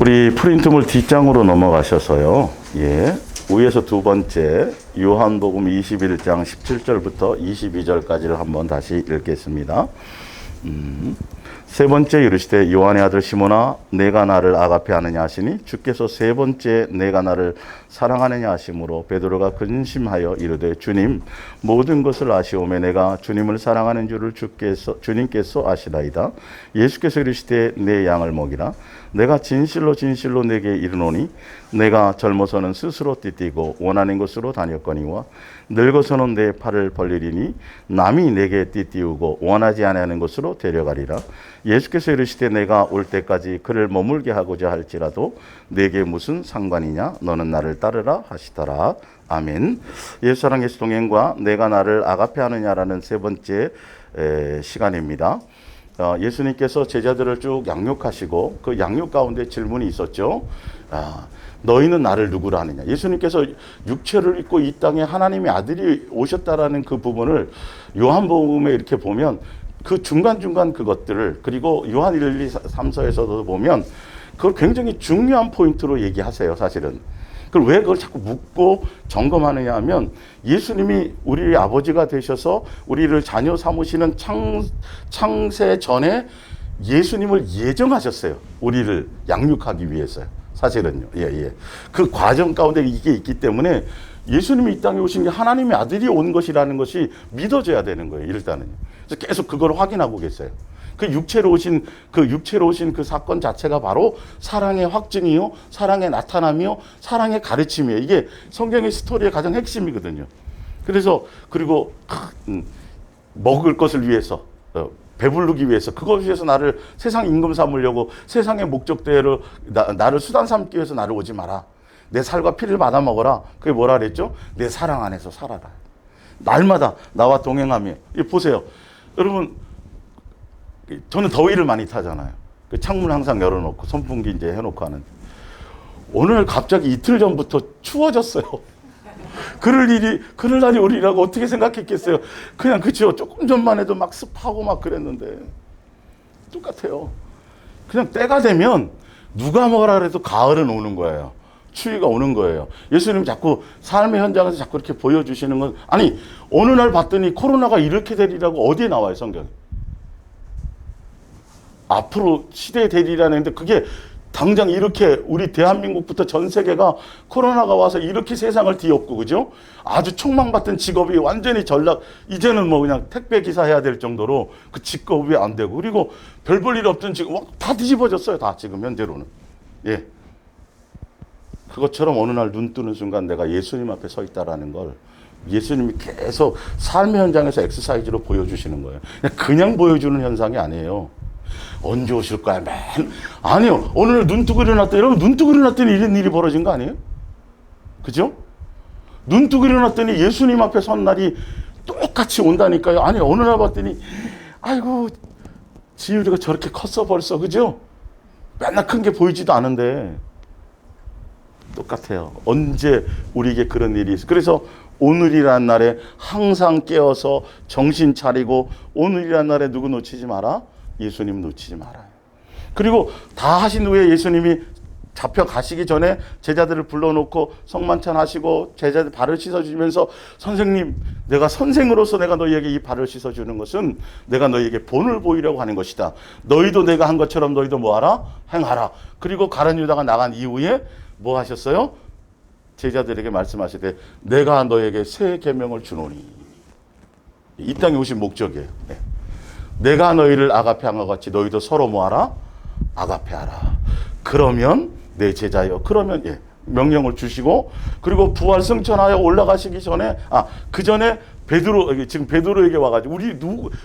우리 프린트물 뒷장으로 넘어가셔서요. 예. 위에서 두 번째 요한복음 21장 17절부터 22절까지를 한번 다시 읽겠습니다. 세 번째 이르시되 요한의 아들 시몬아 내가 나를 아가페하느냐 하시니 주께서 세 번째 내가 나를 사랑하느냐 하심으로 베드로가 근심하여 이르되 주님 모든 것을 아시오매 내가 주님을 사랑하는 줄을 주님께서 아시나이다. 예수께서 이르시되 내 양을 먹이라. 내가 진실로 진실로 내게 이르노니 내가 젊어서는 스스로 띠띠고 원하는 곳으로 다녔거니와 늙어서는 내 팔을 벌리리니 남이 내게 띠띠우고 원하지 아니하는 곳으로 데려가리라. 예수께서 이르시되 내가 올 때까지 그를 머물게 하고자 할지라도 내게 무슨 상관이냐 너는 나를 따르라 하시더라. 아멘. 예수 사랑 예수 동행과 내가 나를 아가페하느냐라는 세 번째 시간입니다. 예수님께서 제자들을 쭉 양육하시고 그 양육 가운데 질문이 있었죠. 너희는 나를 누구라 하느냐. 예수님께서 육체를 입고 이 땅에 하나님의 아들이 오셨다라는 그 부분을 요한복음에 이렇게 보면 그 중간중간 그것들을, 그리고 요한 1, 2, 3서에서도 보면 그걸 굉장히 중요한 포인트로 얘기하세요, 사실은. 그걸 왜 그걸 자꾸 묻고 점검하느냐 하면 예수님이 우리 아버지가 되셔서 우리를 자녀 삼으시는 창세 전에 예수님을 예정하셨어요. 우리를 양육하기 위해서요. 사실은요. 그 과정 가운데 이게 있기 때문에 예수님이 이 땅에 오신 게 하나님의 아들이 온 것이라는 것이 믿어져야 되는 거예요, 일단은. 그래서 계속 그걸 확인하고 계세요. 그 육체로 오신 그 사건 자체가 바로 사랑의 확증이요, 사랑의 나타남이요, 사랑의 가르침이에요. 이게 성경의 스토리의 가장 핵심이거든요. 그래서 그리고 먹을 것을 위해서, 배부르기 위해서, 그것 위해서 나를 세상 임금 삼으려고 세상의 목적대로 나를 수단 삼기 위해서 나를 오지 마라. 내 살과 피를 받아 먹어라. 그게 뭐라 그랬죠? 내 사랑 안에서 살아라. 날마다 나와 동행하며. 보세요. 여러분, 저는 더위를 많이 타잖아요. 그 창문 항상 열어놓고 선풍기 이제 해놓고 하는데 오늘 갑자기 이틀 전부터 추워졌어요. 그럴 날이 오리라고 어떻게 생각했겠어요? 그냥 그죠. 조금 전만 해도 막 습하고 막 그랬는데 똑같아요. 그냥 때가 되면 누가 뭐라 그래도 가을은 오는 거예요. 추위가 오는 거예요. 예수님 자꾸 삶의 현장에서 자꾸 이렇게 보여주시는 건, 아니 어느 날 봤더니 코로나가 이렇게 되리라고 어디에 나와요, 성경에? 앞으로 시대에 되리라는 데 그게 당장 이렇게 우리 대한민국부터 전 세계가 코로나가 와서 이렇게 세상을 뒤엎고, 그죠? 아주 촉망받던 직업이 완전히 이제는 뭐 그냥 택배 기사 해야 될 정도로 그 직업이 안 되고, 그리고 별 볼 일 없던 직업 다 뒤집어졌어요, 다 지금 현재로는. 예. 그것처럼 어느 날 눈 뜨는 순간 내가 예수님 앞에 서 있다라는 걸 예수님이 계속 삶의 현장에서 엑서사이즈로 보여주시는 거예요. 그냥 보여주는 현상이 아니에요. 언제 오실 거야? 아니요. 오늘 눈 뜨고 일어났더니, 여러분, 눈 뜨고 일어났더니 이런 일이 벌어진 거 아니에요? 그죠? 눈 뜨고 일어났더니 예수님 앞에 선 날이 똑같이 온다니까요. 아니, 어느 날 봤더니, 아이고, 지율이가 저렇게 컸어 벌써, 그죠? 맨날 큰 게 보이지도 않은데. 똑같아요. 언제 우리에게 그런 일이 있어. 그래서 오늘이란 날에 항상 깨어서 정신 차리고, 오늘이란 날에 누구 놓치지 마라? 예수님 놓치지 말아요. 그리고 다 하신 후에 예수님이 잡혀가시기 전에 제자들을 불러놓고 성만찬 하시고 제자들 발을 씻어주면서, 선생님, 내가 선생으로서 내가 너희에게 이 발을 씻어주는 것은 내가 너희에게 본을 보이려고 하는 것이다. 너희도 내가 한 것처럼 너희도 뭐하라? 행하라. 그리고 가룟 유다가 나간 이후에 뭐 하셨어요? 제자들에게 말씀하시되 내가 너에게 새 계명을 주노니. 이 땅에 오신 목적이에요. 네. 내가 너희를 아가페한 것 같이 너희도 서로 뭐하라? 아가페하라. 그러면 내 제자여. 그러면 명령을 주시고, 그리고 부활 승천하여 올라가시기 전에 그 전에 지금 베드로에게 와가지고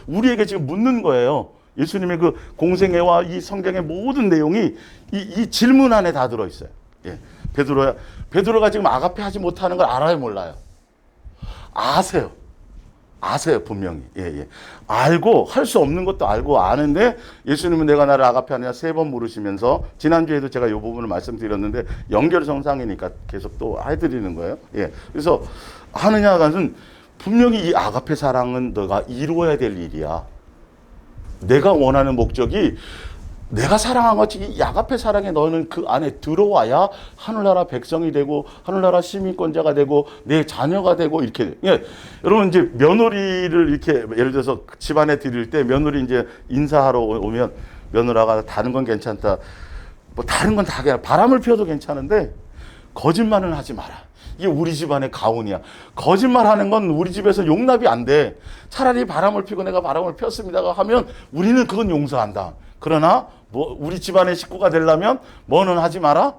우리에게 지금 묻는 거예요. 예수님의 그 공생애와 이 성경의 모든 내용이 이 질문 안에 다 들어있어요. 베드로가 지금 아가페 하지 못하는 걸 알아요, 몰라요? 아세요, 분명히. 알고, 할 수 없는 것도 알고 아는데, 예수님은 내가 나를 아가페하느냐 3번 물으시면서, 지난주에도 제가 이 부분을 말씀드렸는데, 연결성상이니까 계속 또 해드리는 거예요. 그래서, 하느냐는 분명히 이 아가페 사랑은 너가 이루어야 될 일이야. 내가 원하는 목적이 내가 사랑한 것이 이 아가페 사랑에 너는 그 안에 들어와야 하늘나라 백성이 되고 하늘나라 시민권자가 되고 내 자녀가 되고 이렇게. 예, 여러분 이제 며느리를 이렇게 예를 들어서 집안에 드릴 때 며느리 이제 인사하러 오면 며느라가 다른 건 괜찮다. 뭐 다른 건 다 그냥 바람을 피워도 괜찮은데 거짓말은 하지 마라. 이게 우리 집안의 가훈이야. 거짓말하는 건 우리 집에서 용납이 안 돼. 차라리 바람을 피고 내가 바람을 피웠습니다가 하면 우리는 그건 용서한다. 그러나 뭐 우리 집안의 식구가 되려면 뭐는 하지 마라.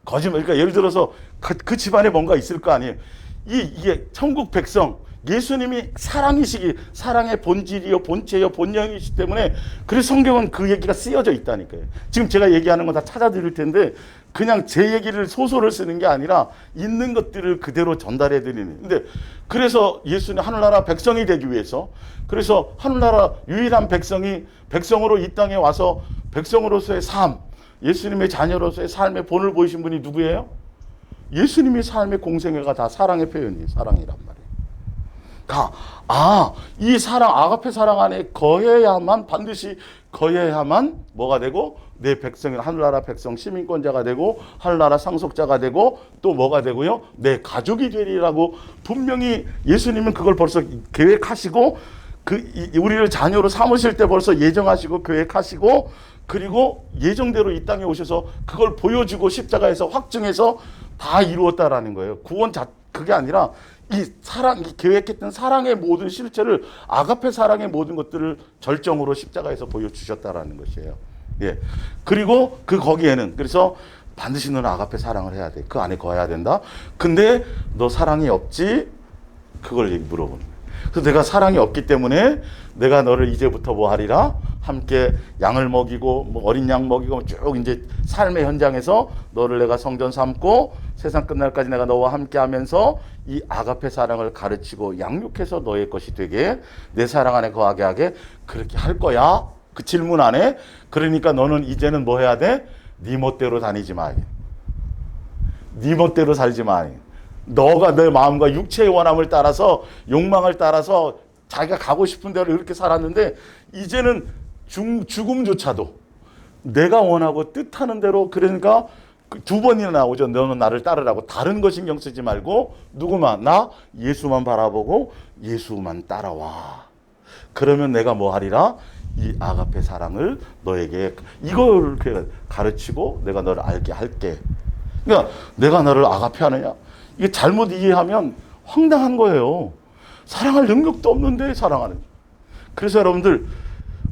거짓말. 그러니까 예를 들어서 그 집안에 뭔가 있을 거 아니에요. 이게 천국 백성 예수님이 사랑이시기 사랑의 본질이요 본체요 본령이시기 때문에 그래서 성경은 그 얘기가 쓰여져 있다니까요. 지금 제가 얘기하는 건 다 찾아드릴 텐데 그냥 제 얘기를 소설을 쓰는 게 아니라 있는 것들을 그대로 전달해 드리는. 근데 그래서 예수님 하늘나라 백성이 되기 위해서 그래서 하늘나라 유일한 백성으로 이 땅에 와서 백성으로서의 삶, 예수님의 자녀로서의 삶의 본을 보이신 분이 누구예요? 예수님의 삶의 공생애가 다 사랑의 표현이에요. 사랑이란 말이에요. 이 사랑, 아가페 사랑 안에 반드시 거해야만 뭐가 되고 내 백성이 하늘나라 백성 시민권자가 되고 하늘나라 상속자가 되고 또 뭐가 되고요? 내 가족이 되리라고 분명히 예수님은 그걸 벌써 계획하시고 우리를 자녀로 삼으실 때 벌써 예정하시고 계획하시고 그리고 예정대로 이 땅에 오셔서 그걸 보여주고 십자가에서 확증해서 다 이루었다라는 거예요. 그게 아니라 이 계획했던 사랑의 모든 실체를 아가페 사랑의 모든 것들을 절정으로 십자가에서 보여주셨다라는 것이에요. 예. 그리고 거기에는 그래서 반드시 너는 아가페 사랑을 해야 돼. 그 안에 거해야 된다. 근데 너 사랑이 없지? 그걸 물어보는 거예요. 그래서 내가 사랑이 없기 때문에 내가 너를 이제부터 뭐 하리라? 함께 양을 먹이고 뭐 어린 양 먹이고 쭉 이제 삶의 현장에서 너를 내가 성전 삼고 세상 끝날까지 내가 너와 함께 하면서 이 아가페 사랑을 가르치고 양육해서 너의 것이 되게 내 사랑 안에 거하게 하게 그렇게 할 거야. 그 질문 안에 그러니까 너는 이제는 뭐 해야 돼? 네 멋대로 다니지 마. 네 멋대로 살지 마. 너가 내 마음과 육체의 원함을 따라서 욕망을 따라서 자기가 가고 싶은 대로 이렇게 살았는데 이제는 죽음조차도 내가 원하고 뜻하는 대로 그러니까 두 번이나 나오죠. 너는 나를 따르라고. 다른 거 신경 쓰지 말고 누구만 나 예수만 바라보고 예수만 따라와. 그러면 내가 뭐 하리라? 이 아가페 사랑을 너에게 이걸 가르치고 내가 너를 알게 할게. 그러니까 내가 너를 아가페 하느냐? 이게 잘못 이해하면 황당한 거예요. 사랑할 능력도 없는데 사랑하는. 그래서 여러분들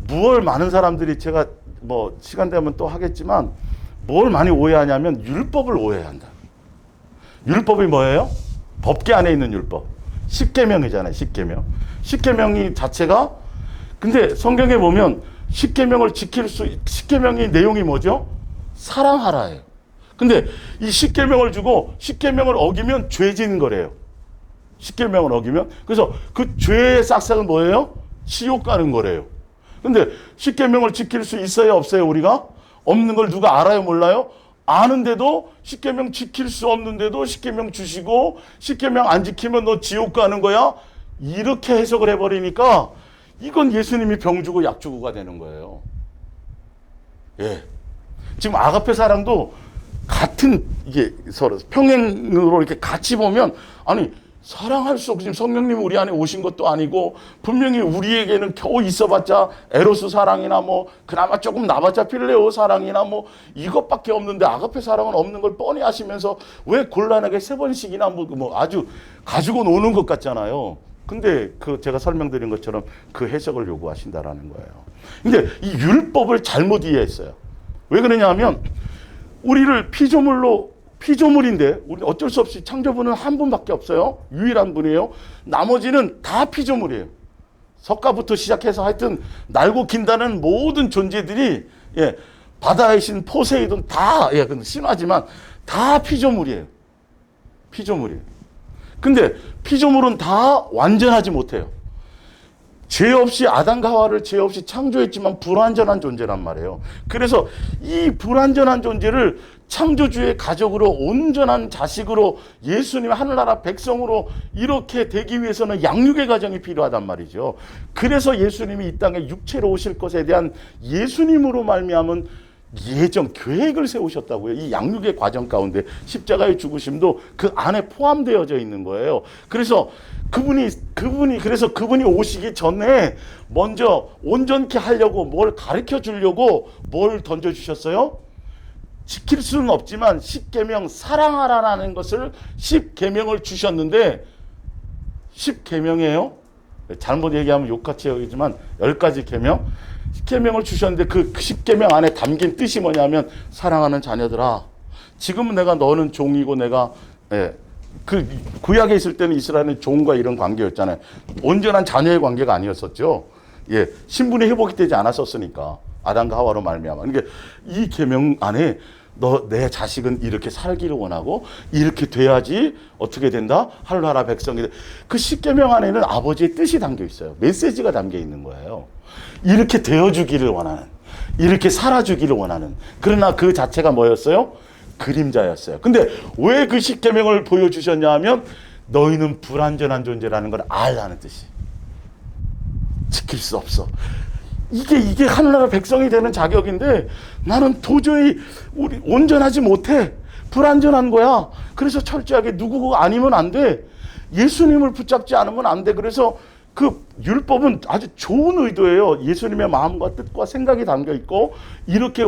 무엇 많은 사람들이 제가 뭐 시간 되면 또 하겠지만 뭘 많이 오해하냐면 율법을 오해한다. 율법이 뭐예요? 법계 안에 있는 율법. 십계명이잖아요. 십계명이 자체가 근데 성경에 보면 십계명의 내용이 뭐죠? 사랑하라예요. 근데 이 십계명을 주고 십계명을 어기면 죄 지는 거래요. 십계명을 어기면. 그래서 그 죄의 싹싹은 뭐예요? 지옥 가는 거래요. 근데 십계명을 지킬 수 있어요, 없어요, 우리가? 없는 걸 누가 알아요, 몰라요? 아는데도 십계명 지킬 수 없는데도 십계명 주시고 십계명 안 지키면 너 지옥 가는 거야? 이렇게 해석을 해버리니까 이건 예수님이 병 주고 약 주고가 되는 거예요. 예. 지금 아가페 사랑도 같은 이게 서로 평행으로 이렇게 같이 보면 아니 사랑할 수 없고 지금 성령님 우리 안에 오신 것도 아니고 분명히 우리에게는 겨우 있어봤자 에로스 사랑이나 뭐 그나마 조금 나봤자 필레오 사랑이나 뭐 이것밖에 없는데 아가페 사랑은 없는 걸 뻔히 아시면서 왜 곤란하게 3번씩이나 뭐 아주 가지고 노는 것 같잖아요. 근데 제가 설명드린 것처럼 그 해석을 요구하신다라는 거예요. 근데 이 율법을 잘못 이해했어요. 왜 그러냐 하면 우리를 피조물인데 우리 어쩔 수 없이 창조부는 한 분밖에 없어요. 유일한 분이에요. 나머지는 다 피조물이에요. 석가부터 시작해서 하여튼 날고 긴다는 모든 존재들이 바다의 신 포세이돈 다 신화지만 다 피조물이에요. 근데 피조물은 다 완전하지 못해요. 죄 없이 아담과 하와를 죄 없이 창조했지만 불완전한 존재란 말이에요. 그래서 이 불완전한 존재를 창조주의 가족으로 온전한 자식으로 예수님 하늘나라 백성으로 이렇게 되기 위해서는 양육의 과정이 필요하단 말이죠. 그래서 예수님이 이 땅에 육체로 오실 것에 대한 예수님으로 말미암은 예정 계획을 세우셨다고요. 이 양육의 과정 가운데 십자가의 죽으심도 그 안에 포함되어져 있는 거예요. 그래서 그분이 오시기 전에 먼저 온전케 하려고 뭘 가르쳐 주려고 뭘 던져 주셨어요? 지킬 수는 없지만 십계명 사랑하라는 것을 십계명을 주셨는데 십계명이에요. 잘못 얘기하면 욕같이 여기지만 10가지 계명. 십계명을 주셨는데 그 십계명 안에 담긴 뜻이 뭐냐면 사랑하는 자녀들아, 지금은 내가 너는 종이고 내가 그 구약에 있을 때는 이스라엘은 종과 이런 관계였잖아요. 온전한 자녀의 관계가 아니었었죠. 예, 신분이 회복이 되지 않았었으니까 아담과 하와로 말미암아. 그러니까 이 계명 안에 너 내 자식은 이렇게 살기를 원하고 이렇게 돼야지 어떻게 된다? 하늘나라 백성이 돼. 그 십계명 안에는 아버지의 뜻이 담겨 있어요. 메시지가 담겨 있는 거예요. 이렇게 되어주기를 원하는, 이렇게 살아주기를 원하는. 그러나 그 자체가 뭐였어요? 그림자였어요. 근데 왜 그 십계명을 보여주셨냐 하면 너희는 불완전한 존재라는 걸 알라는 뜻이. 지킬 수 없어. 이게 하늘나라 백성이 되는 자격인데 나는 도저히 온전하지 못해. 불완전한 거야. 그래서 철저하게 누구 아니면 안 돼. 예수님을 붙잡지 않으면 안 돼. 그래서 그 율법은 아주 좋은 의도예요. 예수님의 마음과 뜻과 생각이 담겨 있고 이렇게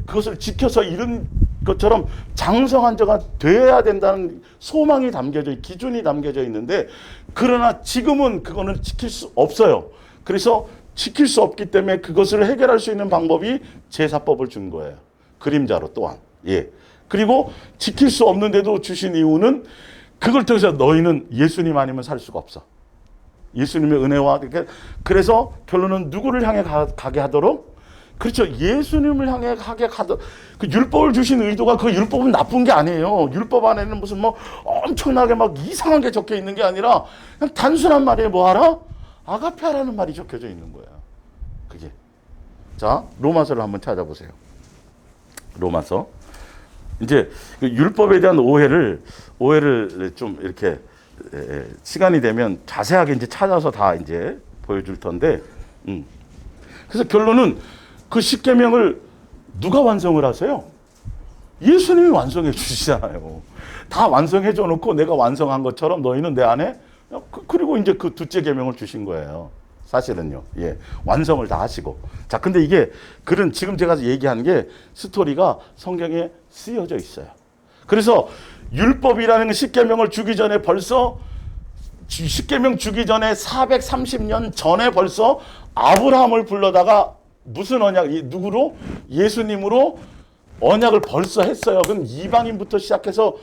그것을 지켜서 이런 것처럼 장성한 자가 되어야 된다는 소망이 담겨져 기준이 담겨져 있는데 그러나 지금은 그거는 지킬 수 없어요. 그래서 지킬 수 없기 때문에 그것을 해결할 수 있는 방법이 제사법을 준 거예요. 그림자로 또한. 예. 그리고 지킬 수 없는데도 주신 이유는 그걸 통해서 너희는 예수님 아니면 살 수가 없어. 예수님의 은혜와 그래서 결론은 누구를 향해 가게 하도록? 그렇죠. 예수님을 향해 가게 하도록. 그 율법을 주신 의도가 그 율법은 나쁜 게 아니에요. 율법 안에는 무슨 뭐 엄청나게 막 이상한 게 적혀 있는 게 아니라 그냥 단순한 말이에요. 뭐 알아? 아가페라는 말이 적혀져 있는 거야. 그게. 자, 로마서를 한번 찾아보세요. 로마서. 이제 그 율법에 대한 오해를 좀 이렇게 시간이 되면 자세하게 이제 찾아서 다 이제 보여줄 텐데, 그래서 결론은 그 십계명을 누가 완성을 하세요? 예수님이 완성해 주시잖아요. 다 완성해 줘 놓고 내가 완성한 것처럼 너희는 내 안에 그리고 이제 그 둘째 계명을 주신 거예요. 사실은요. 예. 완성을 다 하시고. 자, 근데 이게 글은 지금 제가 얘기한 게 스토리가 성경에 쓰여져 있어요. 그래서 율법이라는 십계명을 주기 전에 벌써 십계명 주기 전에 430년 전에 벌써 아브라함을 불러다가 무슨 언약, 누구로? 예수님으로 언약을 벌써 했어요. 그럼 이방인부터 시작해서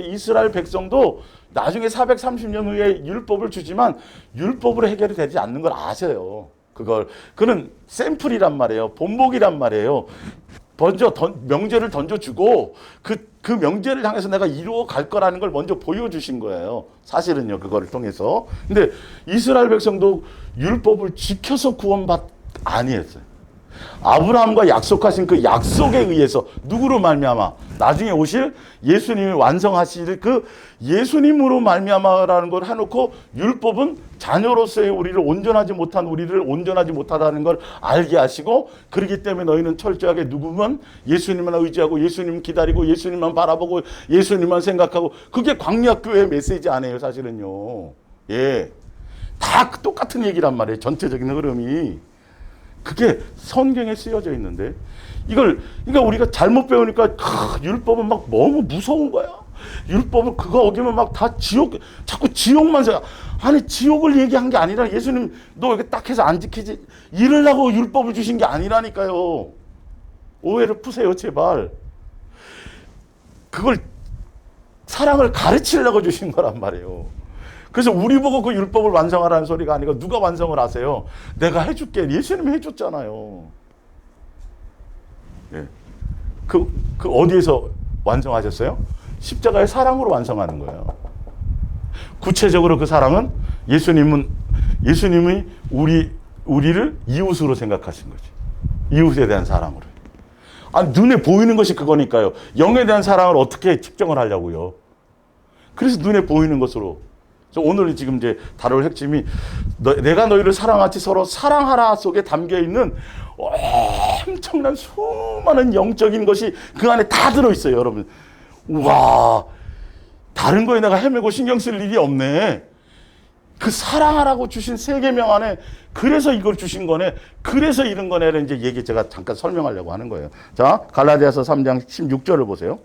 이스라엘 백성도 나중에 430년 후에 율법을 주지만 율법으로 해결이 되지 않는 걸 아세요. 그는 샘플이란 말이에요. 본보기란 말이에요. 먼저 명제를 던져주고 그 명제를 향해서 내가 이루어 갈 거라는 걸 먼저 보여주신 거예요. 사실은요, 그거를 통해서. 근데 이스라엘 백성도 율법을 지켜서 아니었어요. 아브라함과 약속하신 그 약속에 의해서 누구로 말미암아? 나중에 오실 예수님이 완성하실 그 예수님으로 말미암아라는 걸 해놓고 율법은 자녀로서의 우리를 온전하지 못하다는 걸 알게 하시고 그렇기 때문에 너희는 철저하게 누구만 예수님만 의지하고 예수님 기다리고 예수님만 바라보고 예수님만 생각하고 그게 광야교회의 메시지 아니에요, 사실은요. 예, 다 똑같은 얘기란 말이에요. 전체적인 흐름이. 그게 성경에 쓰여져 있는데 그러니까 우리가 잘못 배우니까 율법은 막 너무 무서운 거야. 율법은 그거 어기면 막 다 자꾸 지옥만 생각. 아니, 지옥을 얘기한 게 아니라 예수님 너 이렇게 딱 해서 안 지키지 이러려고 율법을 주신 게 아니라니까요. 오해를 푸세요, 제발. 그걸 사랑을 가르치려고 주신 거란 말이에요. 그래서 우리 보고 그 율법을 완성하라는 소리가 아니고 누가 완성을 하세요? 내가 해줄게. 예수님이 해줬잖아요. 예. 그 어디에서 완성하셨어요? 십자가의 사랑으로 완성하는 거예요. 구체적으로 그 사랑은 예수님이 우리를 이웃으로 생각하신 거지. 이웃에 대한 사랑으로. 아니, 눈에 보이는 것이 그거니까요. 영에 대한 사랑을 어떻게 측정을 하려고요. 그래서 눈에 보이는 것으로. 그래서 오늘 지금 이제 다룰 핵심이 내가 너희를 사랑하지 서로 사랑하라 속에 담겨 있는 엄청난 수많은 영적인 것이 그 안에 다 들어있어요, 여러분. 와, 다른 거에 내가 헤매고 신경 쓸 일이 없네. 그 사랑하라고 주신 세 계명 안에 그래서 이걸 주신 거네. 그래서 이런 거네를 이제 제가 잠깐 설명하려고 하는 거예요. 자, 갈라디아서 3장 16절을 보세요.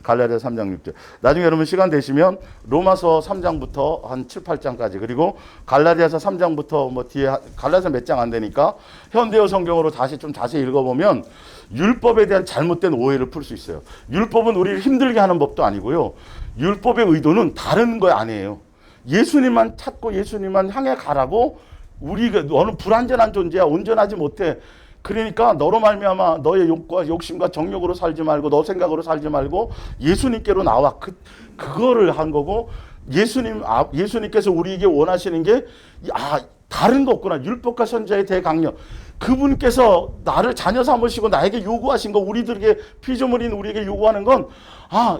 갈라디아서 3장 6절. 나중에 여러분 시간 되시면 로마서 3장부터 한 7, 8장까지 그리고 갈라디아서 3장부터 뭐 뒤에 갈라디아서 몇 장 안 되니까 현대어 성경으로 다시 좀 자세히 읽어보면 율법에 대한 잘못된 오해를 풀 수 있어요. 율법은 우리를 힘들게 하는 법도 아니고요. 율법의 의도는 다른 거 아니에요. 예수님만 찾고 예수님만 향해 가라고 우리가 너는 불완전한 존재야. 온전하지 못해. 그러니까 너로 말미암아 너의 욕과 욕심과 정욕으로 살지 말고 너 생각으로 살지 말고 예수님께로 나와. 그거를 한 거고 예수님께서 우리에게 원하시는 게 다른 거 없구나. 율법과 선지자의 대강령. 그분께서 나를 자녀 삼으시고 나에게 요구하신 거 우리들에게 피조물인 우리에게 요구하는 건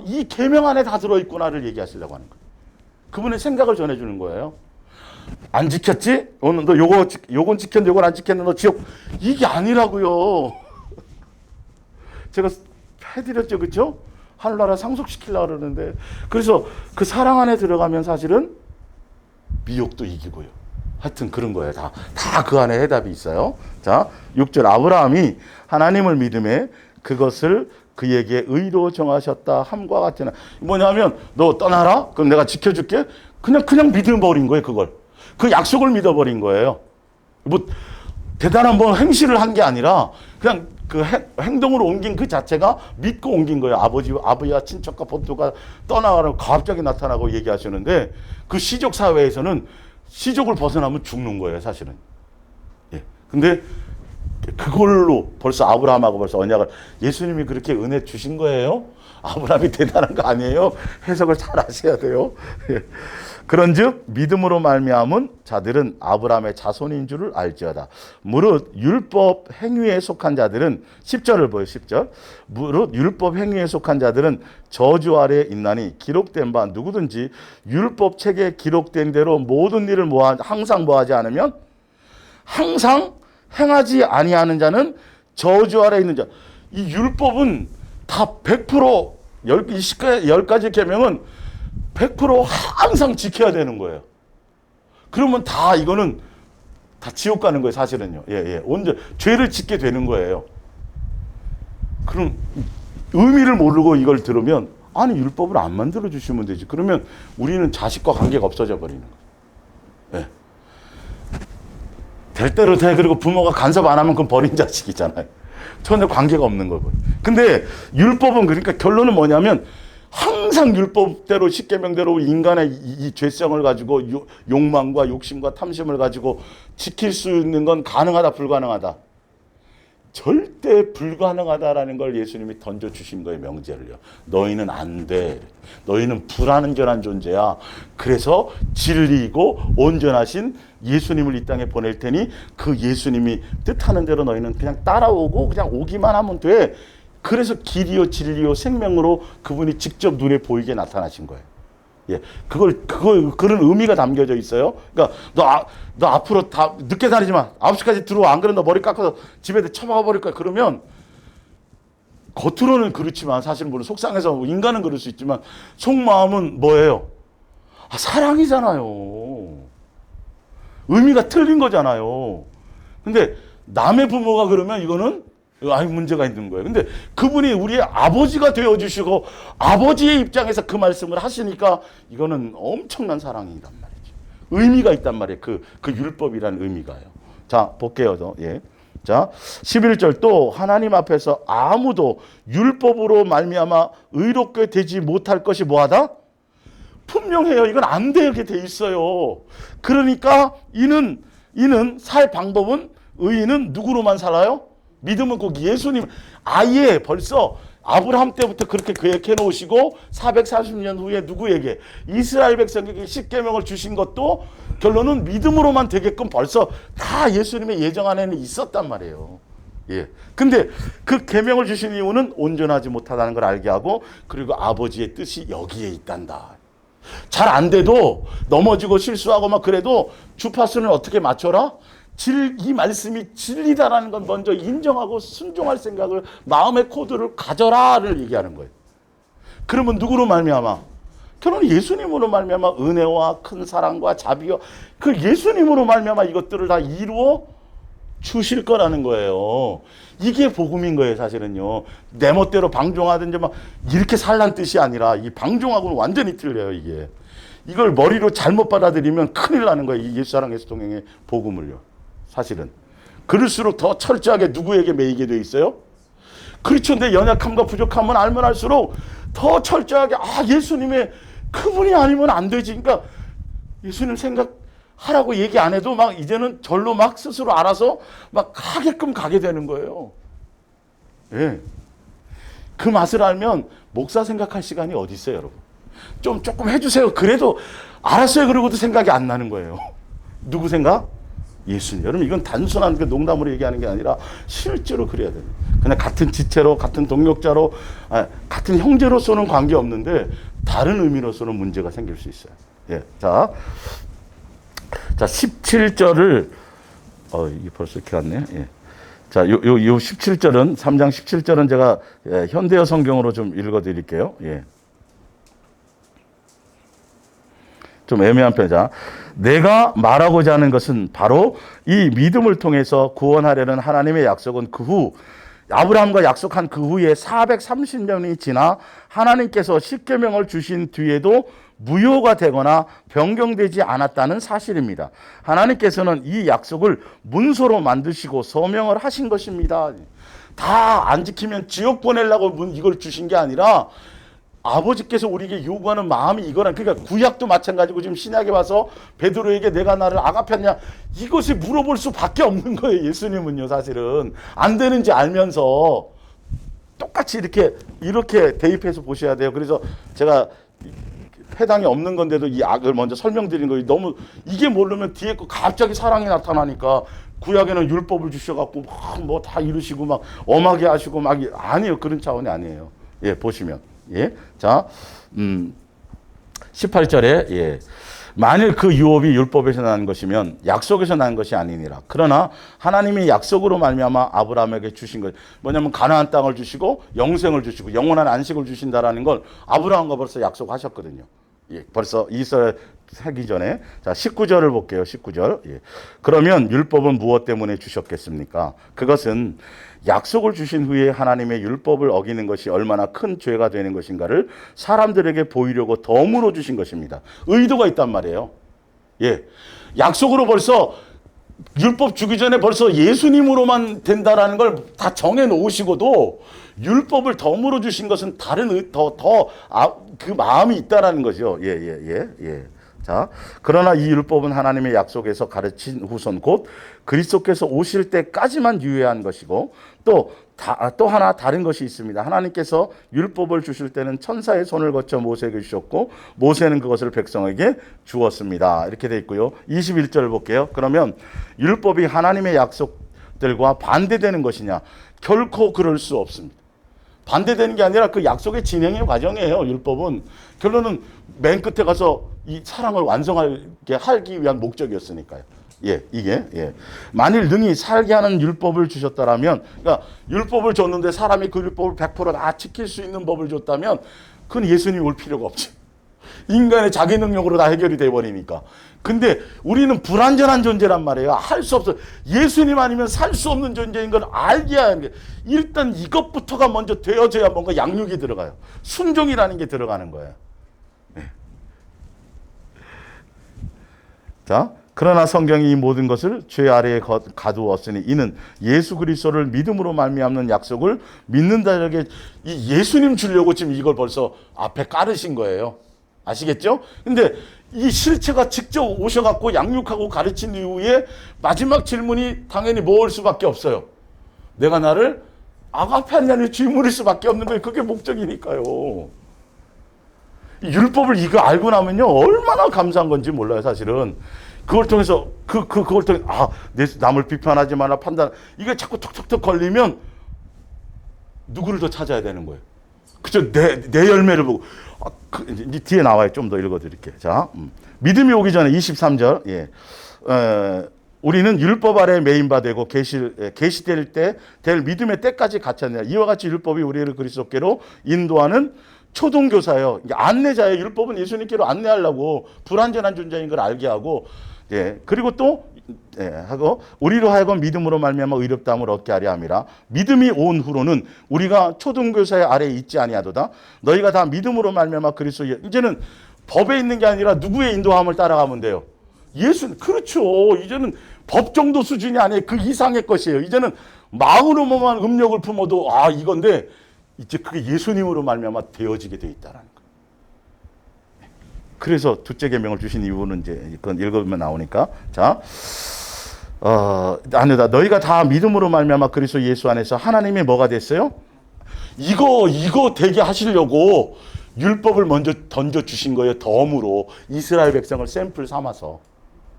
이 계명 안에 다 들어있구나를 얘기하시려고 하는 거예요. 그분의 생각을 전해주는 거예요. 안 지켰지? 오늘 너 요건 지켰는데 요건 안 지켰는데 너 지옥. 이게 아니라고요. 제가 해드렸죠, 그렇죠? 하늘나라 상속시키려고 그러는데 그래서 그 사랑 안에 들어가면 사실은 미혹도 이기고요. 하여튼 그런 거예요. 다 그 안에 해답이 있어요. 자, 6절 아브라함이 하나님을 믿음에 그것을 그에게 의로 정하셨다 함과 같으나 뭐냐면 너 떠나라? 그럼 내가 지켜줄게? 그냥 믿어버린 거예요, 그걸. 그 약속을 믿어버린 거예요. 뭐 대단한 뭐 행실을 한 게 아니라 그냥 그 행동으로 옮긴 그 자체가 믿고 옮긴 거예요. 아버지와 친척과 본토가 떠나가라고 갑자기 나타나고 얘기하시는데 그 시족 사회에서는 시족을 벗어나면 죽는 거예요, 사실은. 예. 근데 그걸로 벌써 아브라함하고 벌써 언약을 예수님이 그렇게 은혜 주신 거예요? 아브라함이 대단한 거 아니에요? 해석을 잘 하셔야 돼요. 예. 그런즉 믿음으로 말미암은 자들은 아브라함의 자손인 줄을 알지어다. 무릇 율법 행위에 속한 자들은 10절을 보여 10절. 무릇 율법 행위에 속한 자들은 저주 아래에 있나니 기록된 바 누구든지 율법 책에 기록된 대로 모든 일을 항상 뭐하지 않으면 항상 행하지 아니하는 자는 저주 아래에 있는 자. 이 율법은 다 100% 10가지 계명은 100% 항상 지켜야 되는 거예요. 그러면 다 이거는 다 지옥 가는 거예요, 사실은요. 예. 죄를 짓게 되는 거예요. 그럼 의미를 모르고 이걸 들으면 아니 율법을 안 만들어 주시면 되지. 그러면 우리는 자식과 관계가 없어져 버리는 거예요. 예. 될 대로 돼. 그리고 부모가 간섭 안 하면 그건 버린 자식이잖아요. 전혀 관계가 없는 거고. 근데 율법은 그러니까 결론은 뭐냐면 항상 율법대로 십계명대로 인간의 이 죄성을 가지고 욕망과 욕심과 탐심을 가지고 지킬 수 있는 건 가능하다 불가능하다. 절대 불가능하다라는 걸 예수님이 던져주신 거예요, 명제를요. 너희는 안 돼. 너희는 불완전한 존재야. 그래서 진리이고 온전하신 예수님을 이 땅에 보낼 테니 그 예수님이 뜻하는 대로 너희는 그냥 따라오고 그냥 오기만 하면 돼. 그래서 길이요 진리요 생명으로 그분이 직접 눈에 보이게 나타나신 거예요. 예, 그런 의미가 담겨져 있어요. 그러니까 너 앞으로 다 늦게 다니지 마. 9시까지 들어와. 안 그러면 너 머리 깎아서 집에 쳐박아 버릴 거야. 그러면 겉으로는 그렇지만 사실은 물론 속상해서 인간은 그럴 수 있지만 속마음은 뭐예요? 사랑이잖아요. 의미가 틀린 거잖아요. 근데 남의 부모가 그러면 이거는 문제가 있는 거예요. 근데 그분이 우리의 아버지가 되어주시고 아버지의 입장에서 그 말씀을 하시니까 이거는 엄청난 사랑이란 말이죠. 의미가 있단 말이에요. 그 율법이라는 의미가요. 자, 볼게요. 예. 자, 11절 또 하나님 앞에서 아무도 율법으로 말미암아 의롭게 되지 못할 것이 뭐하다? 분명해요. 이건 안 되게 돼 있어요. 그러니까 이는 살 방법은 의인은 누구로만 살아요? 믿음은 꼭 예수님. 아예 벌써 아브라함 때부터 그렇게 계획해 놓으시고 440년 후에 누구에게? 이스라엘 백성에게 십계명을 주신 것도 결론은 믿음으로만 되게끔 벌써 다 예수님의 예정 안에는 있었단 말이에요. 예. 근데 그 계명을 주신 이유는 온전하지 못하다는 걸 알게 하고, 그리고 아버지의 뜻이 여기에 있단다. 잘 안 돼도 넘어지고 실수하고 막 그래도 주파수는 어떻게 맞춰라? 이 말씀이 진리다라는 건 먼저 인정하고 순종할 생각을, 마음의 코드를 가져라를 얘기하는 거예요. 그러면 누구로 말미암아? 결국 예수님으로 말미암아 은혜와 큰 사랑과 자비와 그 예수님으로 말미암아 이것들을 다 이루어 주실 거라는 거예요. 이게 복음인 거예요, 사실은요. 내 멋대로 방종하든지 막 이렇게 살란 뜻이 아니라, 이 방종하고는 완전히 틀려요, 이게. 이걸 머리로 잘못 받아들이면 큰일 나는 거예요, 이 예수 사랑 예수 동행의 복음을요. 사실은. 그럴수록 더 철저하게 누구에게 매이게 돼 있어요? 그렇죠. 내 연약함과 부족함은 알면 알수록 더 철저하게, 예수님의 그분이 아니면 안 되지. 그러니까 예수님 생각하라고 얘기 안 해도 막 이제는 절로 막 스스로 알아서 막 가게끔 가게 되는 거예요. 예. 그 맛을 알면 목사 생각할 시간이 어디 있어요, 여러분? 조금 해주세요. 그래도 알았어요. 그러고도 생각이 안 나는 거예요. 누구 생각? 예수님. 여러분, 이건 단순한 농담으로 얘기하는 게 아니라 실제로 그래야 돼요. 그냥 같은 지체로, 같은 동력자로, 같은 형제로서는 관계없는데 다른 의미로서는 문제가 생길 수 있어요. 예. 자, 17절을, 이게 벌써 이렇게 갔네. 예. 자, 요 17절은, 3장 17절은 제가 현대어 성경으로 좀 읽어 드릴게요. 예. 좀 애매한 편이자. 내가 말하고자 하는 것은 바로 이 믿음을 통해서 구원하려는 하나님의 약속은 그 후, 아브라함과 약속한 그 후에 430년이 지나 하나님께서 십계명을 주신 뒤에도 무효가 되거나 변경되지 않았다는 사실입니다. 하나님께서는 이 약속을 문서로 만드시고 서명을 하신 것입니다. 다 안 지키면 지옥 보내려고 이걸 주신 게 아니라 아버지께서 우리에게 요구하는 마음이 이거란. 그러니까 구약도 마찬가지고 지금 신약에 와서 베드로에게 내가 나를 아가폈냐, 이것을 물어볼 수밖에 없는 거예요. 예수님은요, 사실은 안 되는지 알면서 똑같이 이렇게 대입해서 보셔야 돼요. 그래서 제가 해당이 없는 건데도 이 악을 먼저 설명드린 거예요. 너무 이게 모르면 뒤에 거 갑자기 사랑이 나타나니까, 구약에는 율법을 주셔갖고 뭐 다 이루시고 막 엄하게 하시고 막, 아니에요. 그런 차원이 아니에요. 예, 보시면. 예. 자, 18절에, 예. 만일 그 유업이 율법에서 난 것이면 약속에서 난 것이 아니니라. 그러나 하나님이 약속으로 말미암아 아브라함에게 주신 것, 뭐냐면 가나안 땅을 주시고 영생을 주시고 영원한 안식을 주신다라는 걸 아브라함과 벌써 약속하셨거든요. 예, 벌써 이스라엘 하기 전에. 자, 19절을 볼게요. 19절. 예. 그러면 율법은 무엇 때문에 주셨겠습니까? 그것은 약속을 주신 후에 하나님의 율법을 어기는 것이 얼마나 큰 죄가 되는 것인가를 사람들에게 보이려고 덤으로 주신 것입니다. 의도가 있단 말이에요. 예. 약속으로 벌써 율법 주기 전에 벌써 예수님으로만 된다라는 걸 다 정해 놓으시고도 율법을 덤으로 주신 것은 다른 그 마음이 있다라는 거죠. 예. 자, 그러나 이 율법은 하나님의 약속에서 가르친 후손 곧 그리스도께서 오실 때까지만 유효한 것이고, 또 하나 다른 것이 있습니다. 하나님께서 율법을 주실 때는 천사의 손을 거쳐 모세에게 주셨고 모세는 그것을 백성에게 주었습니다. 이렇게 돼 있고요. 21절을 볼게요. 그러면 율법이 하나님의 약속들과 반대되는 것이냐? 결코 그럴 수 없습니다. 반대되는 게 아니라 그 약속의 진행의 과정이에요. 율법은 결론은 맨 끝에 가서 이 사랑을 완성하게 하기 위한 목적이었으니까요. 예, 이게, 예. 만일 능히 살게 하는 율법을 주셨다라면, 그러니까 율법을 줬는데 사람이 그 율법을 100%다 지킬 수 있는 법을 줬다면, 그건 예수님이 올 필요가 없지. 인간의 자기 능력으로 다 해결이 돼버리니까. 근데 우리는 불완전한 존재란 말이에요. 할 수 없어. 예수님 아니면 살 수 없는 존재인 걸 알게 하는 게, 일단 이것부터가 먼저 되어져야 뭔가 양육이 들어가요. 순종이라는 게 들어가는 거예요. 네. 자, 그러나 성경이 이 모든 것을 죄 아래에 가두었으니 이는 예수 그리스도를 믿음으로 말미암는 약속을 믿는 자에게 이 예수님 주려고 지금 이걸 벌써 앞에 깔으신 거예요. 아시겠죠? 근데 이 실체가 직접 오셔갖고 양육하고 가르친 이후에 마지막 질문이 당연히 뭐일 수밖에 없어요. 내가 나를 아가페 아니라 주인물일 수밖에 없는 거예요. 그게 목적이니까요. 율법을 이거 알고 나면요, 얼마나 감사한 건지 몰라요, 사실은. 그걸 통해서, 그걸 통해, 남을 비판하지 마라, 판단. 이게 자꾸 톡톡톡 걸리면, 누구를 더 찾아야 되는 거예요. 그죠? 내 열매를 보고. 이제 뒤에 나와요. 좀 더 읽어드릴게요. 자, 믿음이 오기 전에 23절, 예. 우리는 율법 아래 메인바 되고 계시될 때 될 믿음의 때까지 갇혔느냐. 이와 같이 율법이 우리를 그리스도께로 인도하는 초등교사예요. 안내자예요. 율법은 예수님께로 안내하려고 불완전한 존재인 걸 알게 하고, 예. 그리고 또 하고 우리로 하여금 믿음으로 말미암아 의롭다함을 얻게 하려 함이라. 믿음이 온 후로는 우리가 초등교사의 아래에 있지 아니하도다. 너희가 다 믿음으로 말미암아 그리스도. 이제는 법에 있는 게 아니라 누구의 인도함을 따라가면 돼요. 예수. 그렇죠. 이제는 법 정도 수준이 아니에요. 그 이상의 것이에요. 이제는 마음으로만 음력을 품어도 이건데 이제 그게 예수님으로 말미암아 되어지게 돼 있다라는 거예요. 그래서 둘째 계명을 주신 이유는 이제 그건 읽으면 나오니까. 자, 아니다. 너희가 다 믿음으로 말미암아 그리스도 예수 안에서 하나님이 뭐가 됐어요? 이거 되게 하시려고 율법을 먼저 던져 주신 거예요. 덤으로 이스라엘 백성을 샘플 삼아서.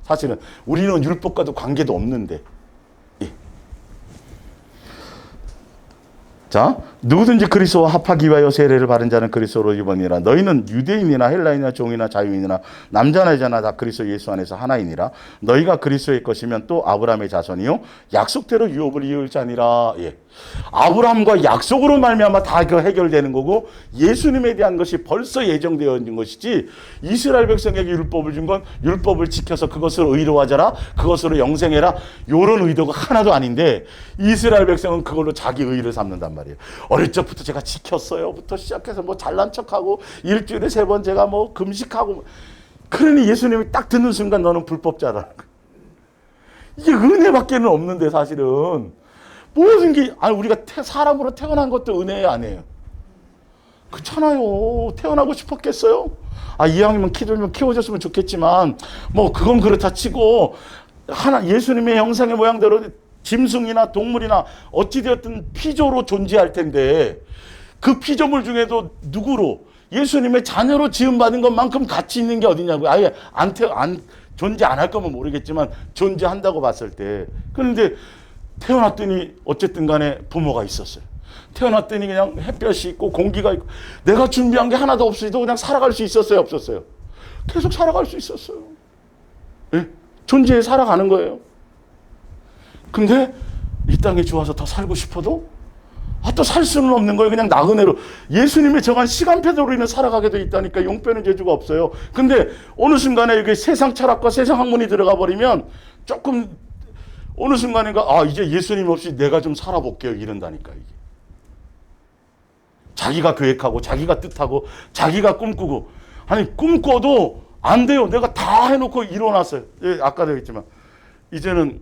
사실은 우리는 율법과도 관계도 없는데. 예. 자, 누구든지 그리스도와 합하기 위하여 세례를 받은 자는 그리스도로 입으니라. 너희는 유대인이나 헬라인이나 종이나 자유인이나 남자나 여자나 다 그리스도 예수 안에서 하나이니라. 너희가 그리스도의 것이면 또 아브라함의 자손이요 약속대로 유업을 이을 자니라. 예. 아브라함과 약속으로 말미암아 다 해결되는 거고, 예수님에 대한 것이 벌써 예정되어 있는 것이지, 이스라엘 백성에게 율법을 준 건 율법을 지켜서 그것으로 의로하자라, 그것으로 영생해라, 이런 의도가 하나도 아닌데, 이스라엘 백성은 그걸로 자기 의를 삼는단 말이에요. 어릴 적부터 제가 지켰어요부터 시작해서 뭐 잘난 척하고 일주일에 3번 제가 뭐 금식하고, 그러니 예수님이 딱 듣는 순간 너는 불법자라는 거예요. 이게 은혜밖에는 없는데, 사실은 모든 게, 우리가 사람으로 태어난 것도 은혜예요, 아니에요? 그렇잖아요. 태어나고 싶었겠어요? 이왕이면 키 좀 키워줬으면 좋겠지만, 뭐 그건 그렇다 치고, 예수님의 형상의 모양대로 짐승이나 동물이나 어찌되었든 피조로 존재할 텐데, 그 피조물 중에도 누구로? 예수님의 자녀로 지음받은 것만큼 가치 있는 게 어디냐고요. 아예 존재 안 할 거면 모르겠지만 존재한다고 봤을 때. 그런데 태어났더니 어쨌든 간에 부모가 있었어요. 태어났더니 그냥 햇볕이 있고 공기가 있고, 내가 준비한 게 하나도 없어도 그냥 살아갈 수 있었어요, 없었어요? 계속 살아갈 수 있었어요. 예? 존재에 살아가는 거예요. 근데 이 땅에 좋아서 더 살고 싶어도 또 살 수는 없는 거예요. 그냥 나그네로 예수님의 정한 시간표대로 인해 살아가게 돼 있다니까. 용빼는 재주가 없어요. 근데 어느 순간에 이게 세상 철학과 세상 학문이 들어가 버리면 조금 어느 순간인가 이제 예수님 없이 내가 좀 살아볼게요, 이런다니까. 이게 자기가 계획하고 자기가 뜻하고 자기가 꿈꾸고, 꿈꿔도 안 돼요. 내가 다 해놓고 일어났어요. 예, 아까도 했지만 이제는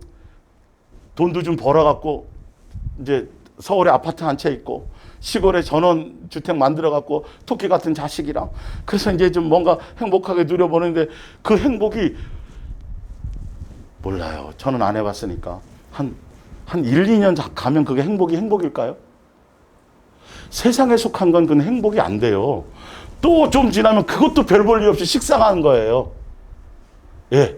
돈도 좀 벌어갖고 이제 서울에 아파트 한 채 있고 시골에 전원주택 만들어갖고 토끼 같은 자식이랑, 그래서 이제 좀 뭔가 행복하게 누려보는데, 그 행복이 몰라요. 저는 안 해봤으니까. 한 1, 2년 가면 그게 행복일까요? 세상에 속한 건 그건 행복이 안 돼요. 또 좀 지나면 그것도 별 볼 일 없이 식상한 거예요. 예.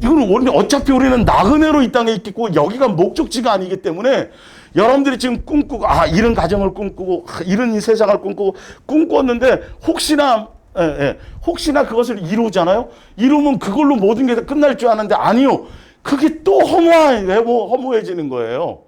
이거는 어차피 우리는 나그네로 이 땅에 있겠고, 여기가 목적지가 아니기 때문에, 여러분들이 지금 꿈꾸고, 이런 가정을 꿈꾸고, 이런 세상을 꿈꿨는데, 혹시나 그것을 이루잖아요? 이루면 그걸로 모든 게 다 끝날 줄 아는데, 아니요. 그게 또 허무해지는 거예요.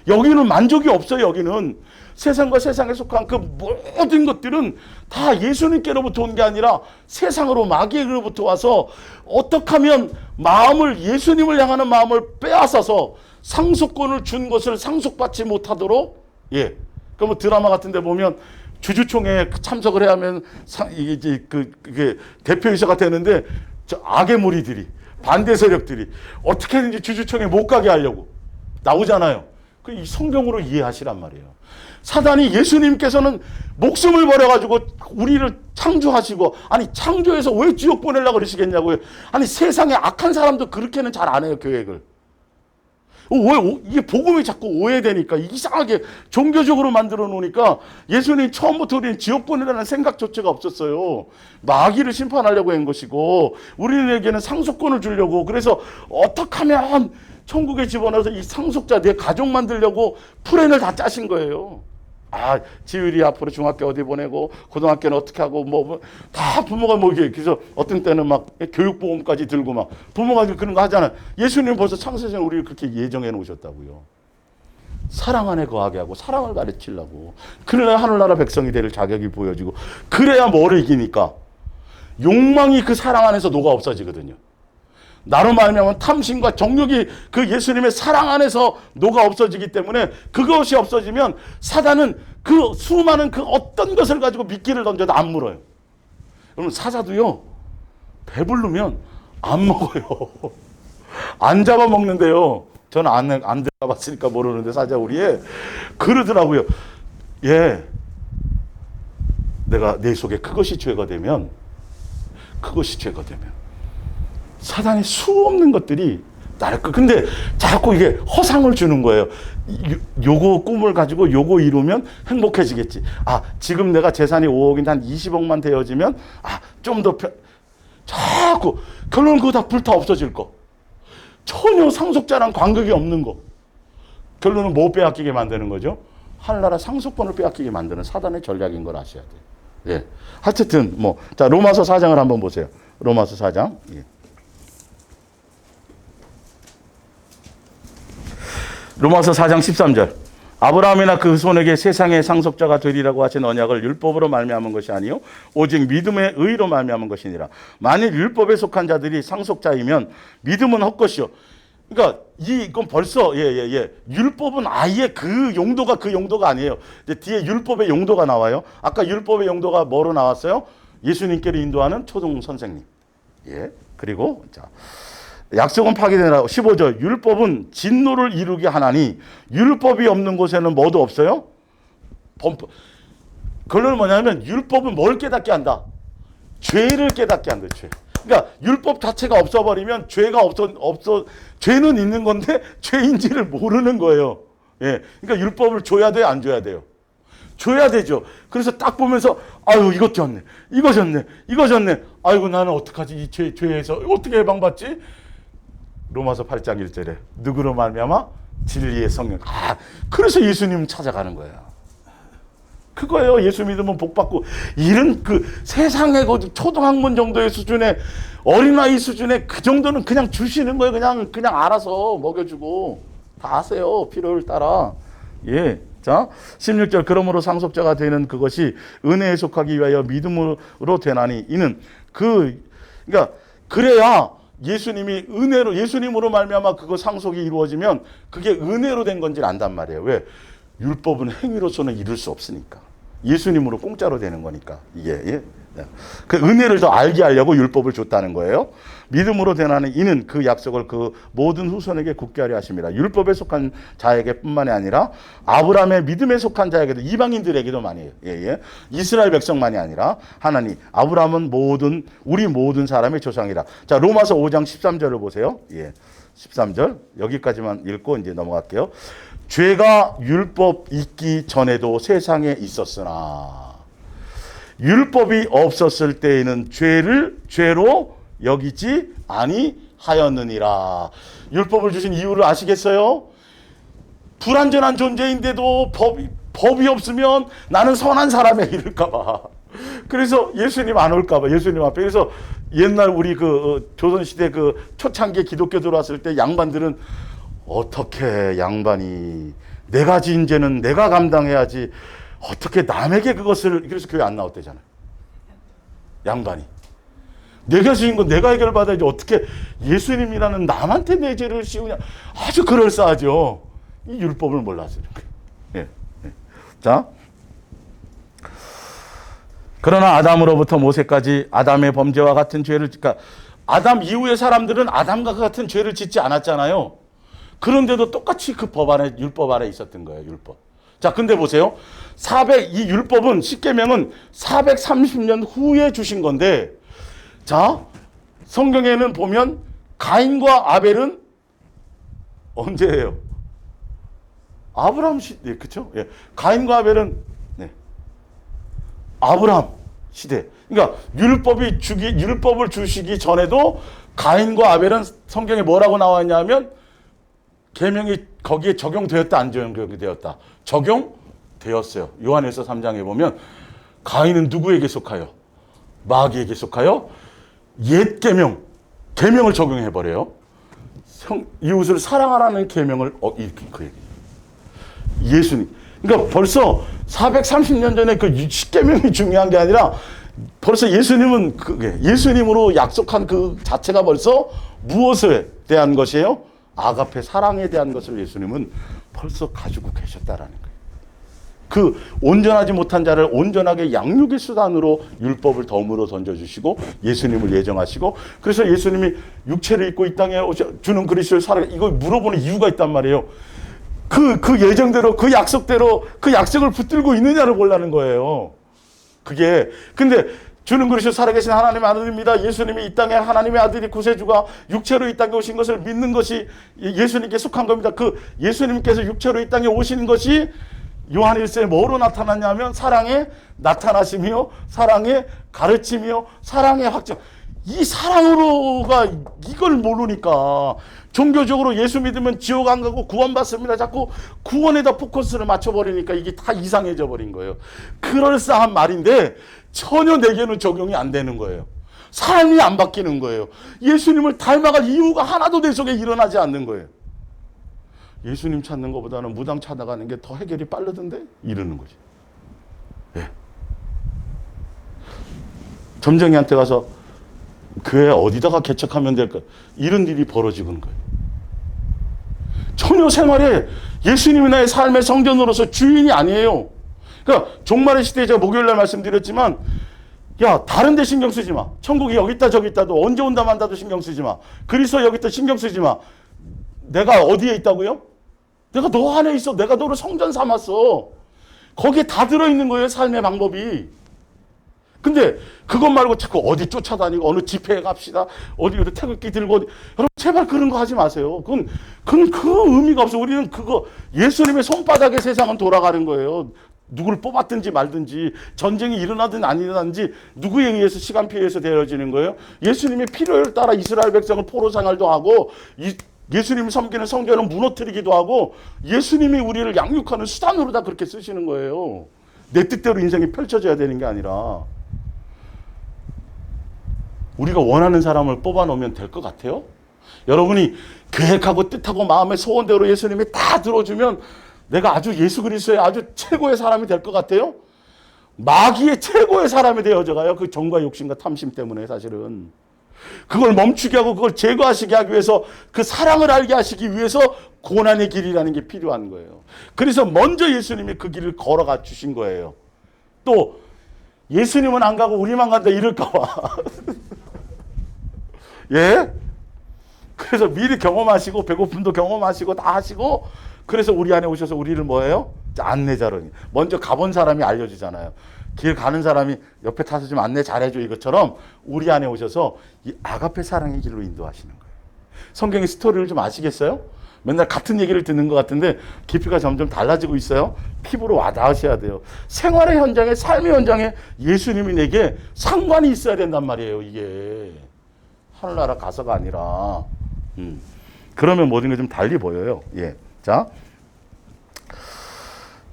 여기는 만족이 없어요, 여기는. 세상과 세상에 속한 그 모든 것들은 다 예수님께로부터 온 게 아니라 세상으로, 마귀로부터 와서, 어떻게 하면 마음을, 예수님을 향하는 마음을 빼앗아서 상속권을 준 것을 상속받지 못하도록, 예. 그러면 드라마 같은 데 보면 주주총회에 참석을 해야 하면 그게 대표이사가 되는데, 악의 무리들이, 반대 세력들이 어떻게든지 주주총회 못 가게 하려고 나오잖아요. 이 성경으로 이해하시란 말이에요. 사단이, 예수님께서는 목숨을 버려가지고 우리를 창조하시고, 창조해서 왜 지옥 보내려고 그러시겠냐고요. 세상에 악한 사람도 그렇게는 잘 안 해요, 계획을. 이게 복음이 자꾸 오해되니까 이상하게 종교적으로 만들어 놓으니까 예수님 처음부터 우리는 지옥 보내라는 생각조차가 없었어요. 마귀를 심판하려고 한 것이고 우리에게는 상속권을 주려고, 그래서 어떻게 하면 천국에 집어넣어서 이 상속자 내 가족 만들려고 플랜을 다 짜신 거예요. 지율이 앞으로 중학교 어디 보내고 고등학교는 어떻게 하고 다 부모가 그래서 어떤 때는 막 교육보험까지 들고 막 부모가 그런 거 하잖아요. 예수님은 벌써 창세전에 우리를 그렇게 예정해 놓으셨다고요. 사랑 안에 거하게 하고 사랑을 가르치려고. 그래야 하늘나라 백성이 될 자격이 보여지고, 그래야 뭐를 이기니까 욕망이 그 사랑 안에서 녹아 없어지거든요. 나로 말미암아 탐심과 정욕이 그 예수님의 사랑 안에서 녹아 없어지기 때문에, 그것이 없어지면 사단은 그 수많은 그 어떤 것을 가지고 미끼를 던져도 안 물어요. 여러분, 사자도요 배부르면 안 먹어요. 안 잡아먹는데요. 저는 안 잡아봤으니까 모르는데 사자우리에 그러더라고요. 내가 내 속에 그것이 죄가 되면 사단의 수 없는 것들이 나를 근데 자꾸 이게 허상을 주는 거예요. 요거 꿈을 가지고 요거 이루면 행복해지겠지. 지금 내가 재산이 5억인데 한 20억만 되어지면 좀 더 자꾸 결론은 그거 다 불타 없어질 거. 전혀 상속자랑 관계가 없는 거. 결론은 뭐 빼앗기게 만드는 거죠? 하늘나라 상속권을 빼앗기게 만드는 사단의 전략인 걸 아셔야 돼요. 예. 하여튼 자, 로마서 4장을 한번 보세요. 로마서 4장. 예. 로마서 4장 13절. 아브라함이나 그 손에게 세상의 상속자가 되리라고 하신 언약을 율법으로 말미암은 것이 아니요 오직 믿음의 의로 말미암은 것이니라. 만일 율법에 속한 자들이 상속자이면 믿음은 헛것이요. 그러니까 이건 벌써 율법은 아예 그 용도가 아니에요. 이제 뒤에 율법의 용도가 나와요. 아까 율법의 용도가 뭐로 나왔어요? 예수님께로 인도하는 초등 선생님. 그리고 약속은 파기되라. 15절. 율법은 진노를 이루게 하나니 율법이 없는 곳에는 뭐도 없어요? 결론은 뭐냐면 율법은 뭘 깨닫게 한다? 죄를 깨닫게 한다. 죄. 그러니까 율법 자체가 없어버리면 죄는 있는 건데 죄인지를 모르는 거예요. 그러니까 율법을 줘야 돼요, 안 줘야 돼요? 줘야 되죠. 그래서 딱 보면서 이것 졌네, 이거 졌네. 아이고 나는 어떡하지? 이 죄에서 어떻게 해방받지? 로마서 8장 1절에 누구로 말미암아? 진리의 성령. 그래서 예수님 찾아가는 거예요. 그거예요. 예수 믿으면 복 받고. 이런 그 세상의 초등학문 정도의 수준의 어린아이 수준의 그 정도는 그냥 주시는 거예요. 그냥 알아서 먹여주고 다 아세요. 필요를 따라. 자, 16절. 그러므로 상속자가 되는 그것이 은혜에 속하기 위하여 믿음으로 되나니 이는 그러니까 그래야 예수님으로 말미암아 그거 상속이 이루어지면 그게 은혜로 된 건지 안단 말이에요. 왜? 율법은 행위로서는 이룰 수 없으니까. 예수님으로 공짜로 되는 거니까. 그 은혜를 더 알게 하려고 율법을 줬다는 거예요. 믿음으로 되나는 이는 그 약속을 그 모든 후손에게 굳게 하려 하심이라. 율법에 속한 자에게 뿐만이 아니라 아브라함의 믿음에 속한 자에게도, 이방인들에게도 많이 해요. 이스라엘 백성만이 아니라 하나님, 아브라함은 우리 모든 사람의 조상이라. 자, 로마서 5장 13절을 보세요. 13절 여기까지만 읽고 이제 넘어갈게요. 죄가 율법 있기 전에도 세상에 있었으나 율법이 없었을 때에는 죄를 죄로 여기지 아니하였느니라. 율법을 주신 이유를 아시겠어요? 불완전한 존재인데도 법이 없으면 나는 선한 사람에 이를까 봐. 그래서 예수님 안 올까 봐. 예수님 앞에. 그래서 옛날 우리 조선시대 초창기에 기독교 들어왔을 때 양반들은 어떻게 양반이 내가 지은 죄는 내가 감당해야지 어떻게 남에게 그것을, 그래서 교회 안 나왔대잖아요. 양반이. 내가 지은 건 내가 해결받아야지 어떻게 예수님이라는 남한테 내 죄를 씌우냐. 아주 그럴싸하죠. 이 율법을 몰라서. 자, 그러나 아담으로부터 모세까지 아담의 범죄와 같은 죄를, 그러니까 아담 이후의 사람들은 아담과 같은 죄를 짓지 않았잖아요. 그런데도 똑같이 그 율법 안에 있었던 거예요. 율법. 자, 근데 보세요. 이 율법은, 십계명은 430년 후에 주신 건데, 자, 성경에는 보면 가인과 아벨은 언제예요? 아브라함 시대, 그쵸? 예. 가인과 아벨은, 네. 아브라함 시대. 그러니까 율법을 주시기 전에도 가인과 아벨은 성경에 뭐라고 나와 있냐면, 계명이 거기에 적용되었다, 안 적용되었다? 적용되었어요. 요한일서 3장에 보면, 가인은 누구에게 속하여? 마귀에게 속하여? 옛 계명을 적용해버려요. 이웃을 사랑하라는 계명을, 그 얘기. 예수님. 그러니까 벌써 430년 전에 그 10계명이 중요한 게 아니라 벌써 예수님은 예수님으로 약속한 그 자체가 벌써 무엇에 대한 것이에요? 아가페 사랑에 대한 것을 예수님은 벌써 가지고 계셨다라는 거예요. 그 온전하지 못한 자를 온전하게 양육의 수단으로 율법을 덤으로 던져주시고 예수님을 예정하시고, 그래서 예수님이 육체를 입고 이 땅에 주는 그리스도를 살아, 이걸 물어보는 이유가 있단 말이에요. 그 예정대로, 그 약속대로 그 약속을 붙들고 있느냐를 보려는 거예요. 근데 주는 그리스도 살아계신 하나님의 아들입니다. 예수님이 이 땅에 하나님의 아들이 구세주가 육체로 이 땅에 오신 것을 믿는 것이 예수님께 속한 겁니다. 그 예수님께서 육체로 이 땅에 오신 것이 요한일서에 뭐로 나타났냐면 사랑의 나타나심이요, 사랑의 가르침이요, 사랑의 확정. 이 사랑으로가 이걸 모르니까 종교적으로 예수 믿으면 지옥 안 가고 구원받습니다. 자꾸 구원에다 포커스를 맞춰버리니까 이게 다 이상해져 버린 거예요. 그럴싸한 말인데 전혀 내게는 적용이 안 되는 거예요. 삶이 안 바뀌는 거예요. 예수님을 닮아갈 이유가 하나도 내 속에 일어나지 않는 거예요. 예수님 찾는 것보다는 무당 찾아가는 게 더 해결이 빠르던데? 이러는 거지. 예. 점쟁이한테 가서 교회 어디다가 개척하면 될까? 이런 일이 벌어지고 있는 거예요. 전혀 생활에 예수님이 나의 삶의 성전으로서 주인이 아니에요. 그러니까 종말의 시대에 제가 목요일날 말씀드렸지만, 야, 다른 데 신경 쓰지 마. 천국이 여기 있다 저기 있다도, 언제 온다 만다도 신경 쓰지 마. 그리스도 여기 있다 신경 쓰지 마. 내가 어디에 있다고요? 내가 너 안에 있어. 내가 너를 성전 삼았어. 거기에 다 들어있는 거예요, 삶의 방법이. 근데 그것 말고 자꾸 어디 쫓아다니고 어느 집회에 갑시다, 어디 태극기 들고 여러분 제발 그런 거 하지 마세요. 그건 그 의미가 없어. 우리는 그거 예수님의 손바닥에 세상은 돌아가는 거예요. 누구를 뽑았든지 말든지, 전쟁이 일어나든 안 일어나든지 누구에 의해서 시간표에 의해서 되어지는 거예요. 예수님의 필요에 따라 이스라엘 백성을 포로 생활도 하고, 예수님이 섬기는 성전을 무너뜨리기도 하고, 예수님이 우리를 양육하는 수단으로 다 그렇게 쓰시는 거예요. 내 뜻대로 인생이 펼쳐져야 되는 게 아니라. 우리가 원하는 사람을 뽑아놓으면 될 것 같아요? 여러분이 계획하고 뜻하고 마음의 소원대로 예수님이 다 들어주면 내가 아주 예수 그리스도의 아주 최고의 사람이 될 것 같아요? 마귀의 최고의 사람이 되어져가요. 그 정과 욕심과 탐심 때문에. 사실은 그걸 멈추게 하고 그걸 제거하시게 하기 위해서, 그 사랑을 알게 하시기 위해서 고난의 길이라는 게 필요한 거예요. 그래서 먼저 예수님이 그 길을 걸어가 주신 거예요. 또 예수님은 안 가고 우리만 간다 이럴까 봐. 예? 그래서 미리 경험하시고 배고픔도 경험하시고 다 하시고, 그래서 우리 안에 오셔서 우리를 뭐예요? 안내자로. 먼저 가본 사람이 알려주잖아요. 길 가는 사람이 옆에 타서 좀 안내 잘해줘, 이것처럼 우리 안에 오셔서 이 아가페 사랑의 길로 인도하시는 거예요. 성경의 스토리를 좀 아시겠어요? 맨날 같은 얘기를 듣는 것 같은데 깊이가 점점 달라지고 있어요. 피부로 와닿으셔야 돼요. 생활의 현장에, 삶의 현장에 예수님이 내게 상관이 있어야 된단 말이에요. 이게 하늘나라 가서가 아니라. 그러면 모든 게 좀 달리 보여요. 예. 자,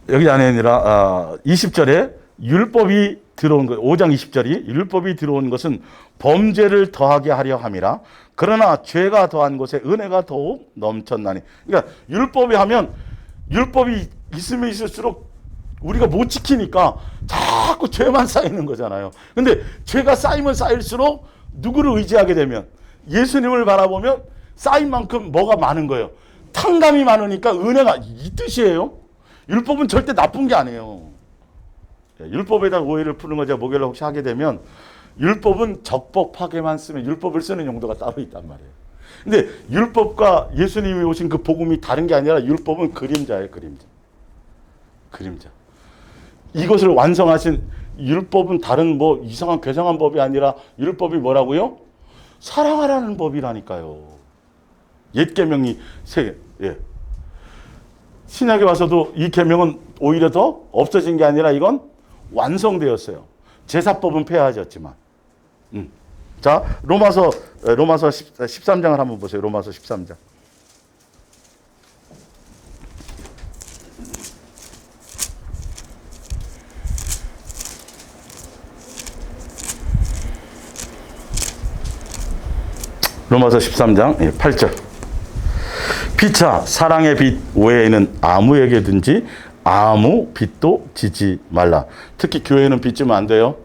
여기 안에 아니라 20절에 율법이 들어온 것, 5장 20절이 율법이 들어온 것은 범죄를 더하게 하려 함이라. 그러나 죄가 더한 곳에 은혜가 더욱 넘쳤나니. 그러니까 율법이 하면, 율법이 있으면 있을수록 우리가 못 지키니까 자꾸 죄만 쌓이는 거잖아요. 근데 죄가 쌓이면 쌓일수록 누구를 의지하게 되면, 예수님을 바라보면 쌓인 만큼 뭐가 많은 거예요? 탕감이 많으니까 은혜가, 이 뜻이에요. 율법은 절대 나쁜 게 아니에요. 율법에다 오해를 푸는 거 제가 목요일에 혹시 하게 되면, 율법은 적법하게만 쓰면, 율법을 쓰는 용도가 따로 있단 말이에요. 근데 율법과 예수님이 오신 그 복음이 다른 게 아니라, 율법은 그림자예요. 그림자. 이것을 완성하신 율법은 다른 뭐 이상한 괴상한 법이 아니라, 율법이 뭐라고요? 사랑하라는 법이라니까요. 옛 계명이 예. 신약에 와서도 이 계명은 오히려 더 없어진 게 아니라 이건 완성되었어요. 제사법은 폐하졌지만. 자, 로마서 13장을 한번 보세요. 로마서 13장. 로마서 13장 8절. 피차 사랑의 빛 외에는 아무에게든지 아무 빚도 지지 말라. 특히 교회는 빚지면 안 돼요.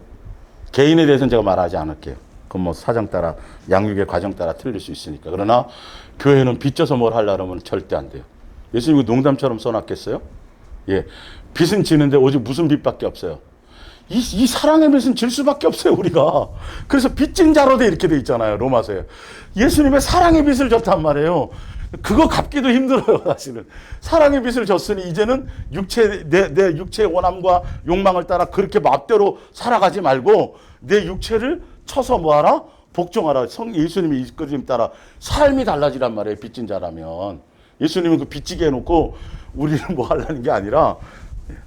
개인에 대해서는 제가 말하지 않을게요. 그건 뭐 사정 따라 양육의 과정 따라 틀릴 수 있으니까. 그러나 교회는 빚져서 뭘 하려고 하면 절대 안 돼요. 예수님이 농담처럼 써놨겠어요? 예, 빚은 지는데 오직 무슨 빚밖에 없어요. 이 사랑의 빚은 질 수밖에 없어요, 우리가. 그래서 빚진 자로 돼 이렇게 돼 있잖아요, 로마서에. 예수님의 사랑의 빚을 졌단 말이에요. 그거 갚기도 힘들어요, 사실은. 사랑의 빚을 졌으니 이제는 내 육체의 원함과 욕망을 따라 그렇게 마음대로 살아가지 말고 내 육체를 쳐서 뭐하라? 복종하라. 예수님이 이끌림 따라 삶이 달라지란 말이에요, 빚진 자라면. 예수님은 그 빚지게 해놓고 우리는 뭐 하려는 게 아니라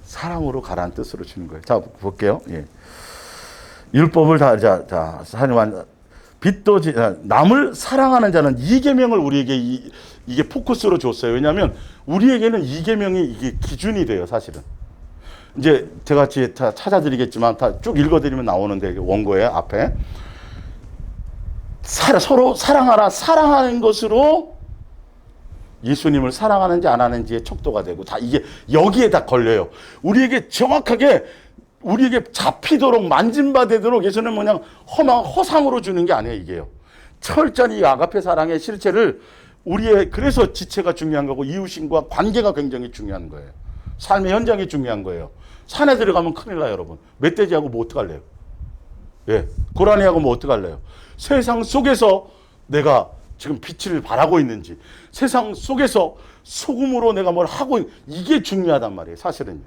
사랑으로 가라는 뜻으로 주는 거예요. 자, 볼게요. 예. 율법을 빚도 남을 사랑하는 자는 이 계명을 우리에게 이게 포커스로 줬어요. 왜냐하면 우리에게는 이 계명이 이게 기준이 돼요, 사실은. 이제 제가 찾아드리겠지만 다 쭉 읽어드리면 나오는데 원고에 앞에 서로 사랑하라. 사랑하는 것으로 예수님을 사랑하는지 안 하는지의 척도가 되고 다 이게 여기에 다 걸려요. 우리에게 정확하게 우리에게 잡히도록 만진바되도록 예수님은 그냥 허상으로 주는 게 아니에요, 이게요. 철저히 이 아가페 사랑의 실체를 그래서 지체가 중요한 거고 이웃신과 관계가 굉장히 중요한 거예요. 삶의 현장이 중요한 거예요. 산에 들어가면 큰일 나요, 여러분. 멧돼지하고 뭐 어떡할래요? 예. 고라니하고 뭐 어떡할래요? 세상 속에서 내가 지금 빛을 발하고 있는지, 세상 속에서 소금으로 내가 뭘 하고 이게 중요하단 말이에요, 사실은요.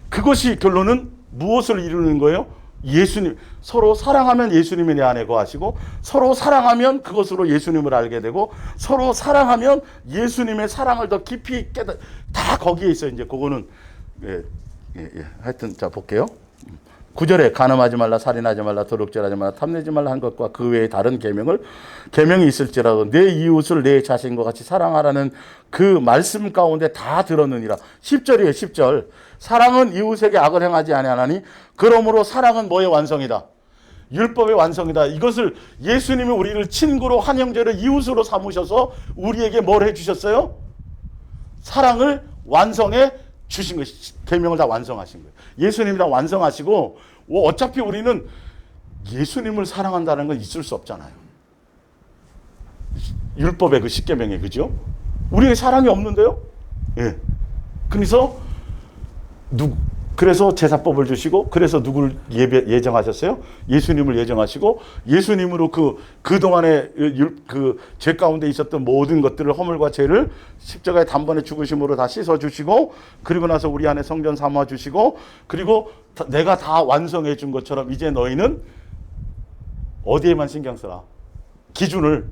그것이 결론은 무엇을 이루는 거예요? 예수님. 서로 사랑하면 예수님이 내 안에 거하시고, 서로 사랑하면 그것으로 예수님을 알게 되고, 서로 사랑하면 예수님의 사랑을 더 깊이 다 거기에 있어요. 이제 그거는 하여튼 자 볼게요. 9절에 간음하지 말라, 살인하지 말라, 도둑질하지 말라, 탐내지 말라 한 것과 그 외에 다른 계명이 있을지라도 내 이웃을 내 자신과 같이 사랑하라는 그 말씀 가운데 다 들었느니라. 10절이에요. 10절. 사랑은 이웃에게 악을 행하지 아니하나니 그러므로 사랑은 뭐의 완성이다? 율법의 완성이다. 이것을 예수님이 우리를 친구로 한 형제를 이웃으로 삼으셔서 우리에게 뭘 해주셨어요? 사랑을 완성해 주신 거예요. 계명을 다 완성하신 거예요. 예수님이 다 완성하시고 어차피 우리는 예수님을 사랑한다는 건 있을 수 없잖아요. 율법의 그 10계명에, 그죠? 우리에게 사랑이 없는데요? 예. 그래서 제사법을 주시고, 그래서 누구를 예정하셨어요? 예수님을 예정하시고, 예수님으로 그동안에 그 죄 가운데 있었던 모든 것들을, 허물과 죄를 십자가의 단번에 죽으심으로 다 씻어주시고, 그리고 나서 우리 안에 성전 삼아주시고, 그리고 내가 다 완성해 준 것처럼 이제 너희는 어디에만 신경 써라? 기준을.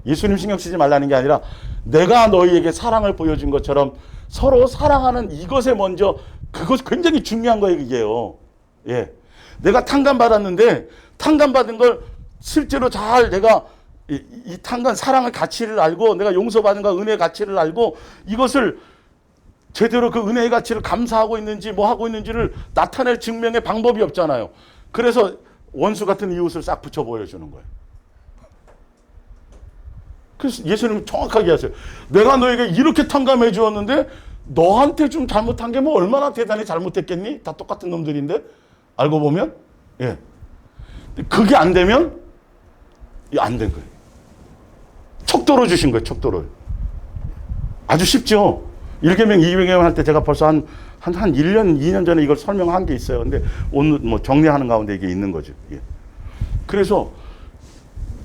예수님 신경 쓰지 말라는 게 아니라 내가 너희에게 사랑을 보여준 것처럼 서로 사랑하는 이것에 먼저, 그것 굉장히 중요한 거예요, 이게요. 예. 내가 탕감받았는데, 탕감받은 걸 실제로 잘 내가 이 탕감, 사랑의 가치를 알고, 내가 용서받은 거, 은혜의 가치를 알고, 이것을 제대로 그 은혜의 가치를 감사하고 있는지, 뭐 하고 있는지를 나타낼 증명의 방법이 없잖아요. 그래서 원수 같은 이웃을 싹 붙여 보여주는 거예요. 그래서 예수님은 정확하게 하세요. 내가 너에게 이렇게 탕감해 주었는데, 너한테 좀 잘못한 게 뭐 얼마나 대단히 잘못했겠니? 다 똑같은 놈들인데? 알고 보면? 예. 그게 안 되면, 안 된 거예요. 척도로 주신 거예요, 척도를. 아주 쉽죠? 1계명, 2계명 할 때 제가 벌써 한 1년, 2년 전에 이걸 설명한 게 있어요. 근데 오늘 뭐 정리하는 가운데 이게 있는 거죠. 예. 그래서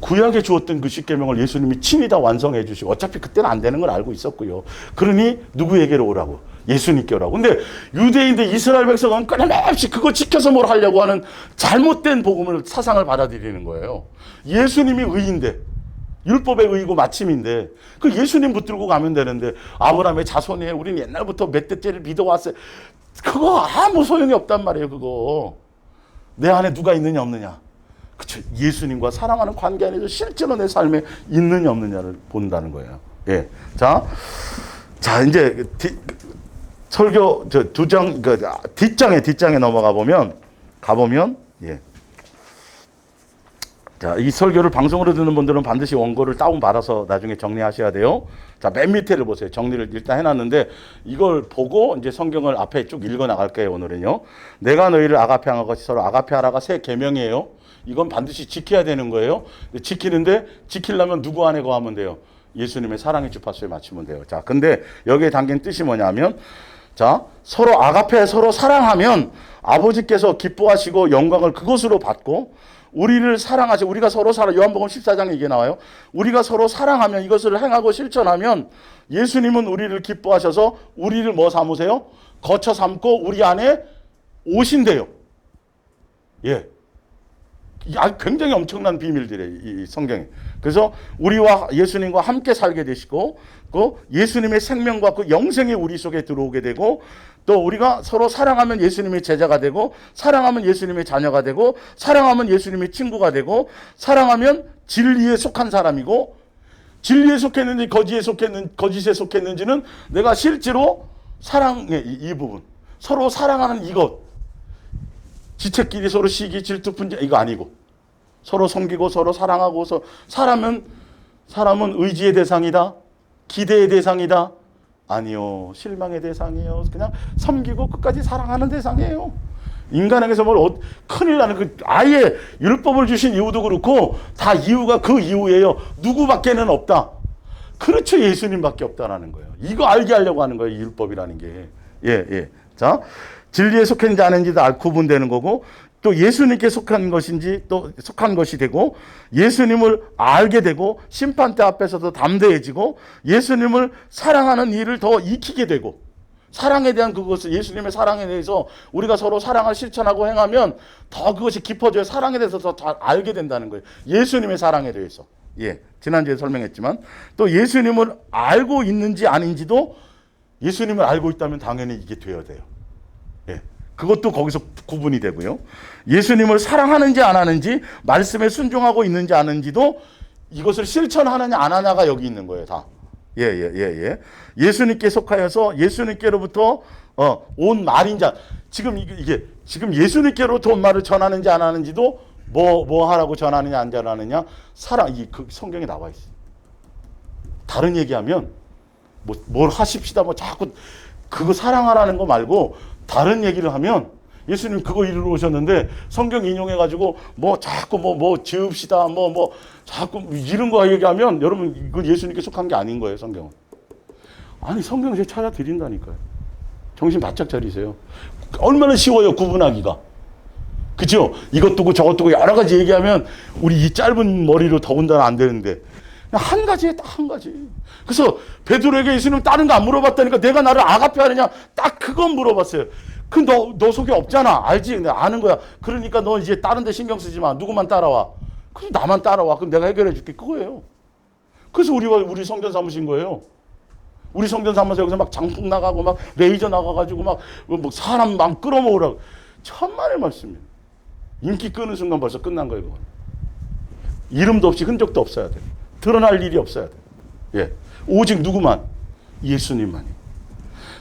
구약에 주었던 그 10계명을 예수님이 친히 다 완성해 주시고, 어차피 그때는 안 되는 걸 알고 있었고요. 그러니 누구에게로 오라고? 예수님께 오라고. 근데 유대인들, 이스라엘 백성은 끊임없이 그거 지켜서 뭘 하려고 하는 잘못된 복음을, 사상을 받아들이는 거예요. 예수님이 의인데, 율법에 의고 마침인데 그 예수님 붙들고 가면 되는데 아브라함의 자손이에 우리는 옛날부터 몇 대째를 믿어왔어요. 그거 아무 소용이 없단 말이에요. 그거 내 안에 누가 있느냐 없느냐. 그쵸? 예수님과 사랑하는 관계 안에서 실제로 내 삶에 있느냐 없느냐를 본다는 거예요. 예. 자 이제 설교 두 장 그 뒷장에 넘어가 보면 예. 자, 이 설교를 방송으로 듣는 분들은 반드시 원고를 다운받아서 나중에 정리하셔야 돼요. 자, 맨 밑에를 보세요. 정리를 일단 해놨는데 이걸 보고 이제 성경을 앞에 쭉 읽어 나갈게요. 오늘은요. 내가 너희를 아가페한 것이 서로 아가페하라가 새 계명이에요. 이건 반드시 지켜야 되는 거예요. 지키는데 지키려면 누구 안에 거하면 돼요? 예수님의 사랑의 주파수에 맞추면 돼요. 자, 근데 여기에 담긴 뜻이 뭐냐면 자, 서로 아가페 서로 사랑하면 아버지께서 기뻐하시고 영광을 그것으로 받고 우리를 사랑하시 우리가 서로 요한복음 14장에 이게 나와요. 우리가 서로 사랑하면 이것을 행하고 실천하면 예수님은 우리를 기뻐하셔서 우리를 뭐 삼으세요? 거처 삼고 우리 안에 오신대요. 예. 굉장히 엄청난 비밀들이에요. 이 성경에. 그래서 우리와 예수님과 함께 살게 되시고 그 예수님의 생명과 그 영생이 우리 속에 들어오게 되고 또 우리가 서로 사랑하면 예수님의 제자가 되고 사랑하면 예수님의 자녀가 되고 사랑하면 예수님의 친구가 되고 사랑하면 진리에 속한 사람이고 진리에 속했는지 거짓에 속했는지는 내가 실제로 사랑의 이 부분 서로 사랑하는 이것 지체끼리 서로 시기 질투 분쟁 이거 아니고 서로 섬기고 서로 사랑하고 사람은 의지의 대상이다 기대의 대상이다 아니요 실망의 대상이에요 그냥 섬기고 끝까지 사랑하는 대상이에요. 인간에게서 큰일 나는 그 아예 율법을 주신 이유도 그렇고 다 이유가 그 이유예요. 누구밖에는 없다. 그렇죠. 예수님밖에 없다라는 거예요. 이거 알게 하려고 하는 거예요. 율법이라는 게. 예. 자, 진리에 속했는지 아닌지도 구분되는 거고 또 예수님께 속한 것인지 또 속한 것이 되고 예수님을 알게 되고 심판대 앞에서도 담대해지고 예수님을 사랑하는 일을 더 익히게 되고 사랑에 대한 그것을 예수님의 사랑에 대해서 우리가 서로 사랑을 실천하고 행하면 더 그것이 깊어져요. 사랑에 대해서 더 잘 알게 된다는 거예요. 예수님의 사랑에 대해서. 예, 지난주에 설명했지만 또 예수님을 알고 있는지 아닌지도 예수님을 알고 있다면 당연히 이게 되어야 돼요. 예. 그것도 거기서 구분이 되고요. 예수님을 사랑하는지 안 하는지 말씀에 순종하고 있는지 안 하는지도 이것을 실천하느냐 안 하냐가 여기 있는 거예요. 다. 예. 예수님께 속하여서 예수님께로부터 온 말인 자. 지금 이게 지금 예수님께로부터 온 말을 전하는지 안 하는지도 뭐 하라고 전하느냐 안 전하느냐 사랑 그 성경에 나와 있어요. 다른 얘기하면 뭘 하십시다 자꾸 그거 사랑하라는 거 말고 다른 얘기를 하면 예수님 그거 이루러 오셨는데 성경 인용해가지고 자꾸 지읍시다 자꾸 이런 거 얘기하면 여러분 이건 예수님께 속한 게 아닌 거예요. 성경은. 아니 성경을 제가 찾아드린다니까요. 정신 바짝 차리세요. 얼마나 쉬워요 구분하기가. 그죠? 이것도고 저것도고 여러 가지 얘기하면 우리 이 짧은 머리로 더군다나 안 되는데 한 가지에 딱 한 가지. 그래서 베드로에게 예수님 다른 거 안 물어봤다니까 내가 나를 아가페 하느냐 딱 그건 물어봤어요. 너 속에 없잖아. 알지? 내가 아는 거야. 그러니까 너 이제 다른 데 신경 쓰지 마. 누구만 따라와. 그럼 나만 따라와. 그럼 내가 해결해 줄게. 그거예요. 그래서 우리 성전 삼으신 거예요. 우리 성전 삼아서 여기서 막 장풍 나가고 막 레이저 나가가지고 막 사람 막 끌어모으라고. 천만의 말씀이에요. 인기 끄는 순간 벌써 끝난 거예요. 그건. 이름도 없이 흔적도 없어야 돼. 드러날 일이 없어야 돼. 예. 오직 누구만? 예수님만이.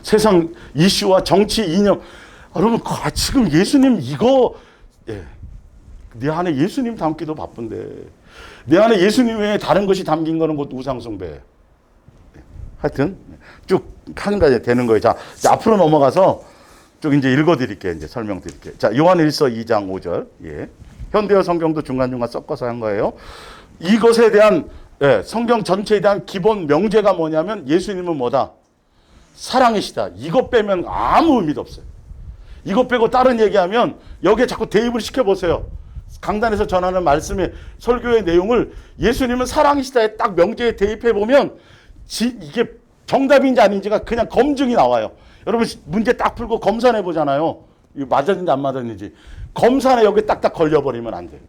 세상 이슈와 정치 이념. 여러분 지금 예수님 이거 내 안에 예수님 담기도 바쁜데 내 안에 예수님 외에 다른 것이 담긴 거는 곧 우상숭배. 하여튼 쭉 한 가지 되는 거예요. 자, 앞으로 넘어가서 쭉 이제 읽어드릴게요. 이제 설명드릴게요. 자, 요한일서 2장 5절. 예. 현대어 성경도 중간중간 섞어서 한 거예요. 이것에 대한 성경 전체에 대한 기본 명제가 뭐냐면 예수님은 뭐다? 사랑이시다. 이것 빼면 아무 의미도 없어요. 이것 빼고 다른 얘기하면 여기에 자꾸 대입을 시켜보세요. 강단에서 전하는 말씀의 설교의 내용을 예수님은 사랑이시다에 딱 명제에 대입해보면 이게 정답인지 아닌지가 그냥 검증이 나와요. 여러분 문제 딱 풀고 검산해보잖아요. 이거 맞았는지 안 맞았는지. 검산에 여기 딱딱 걸려버리면 안 돼요.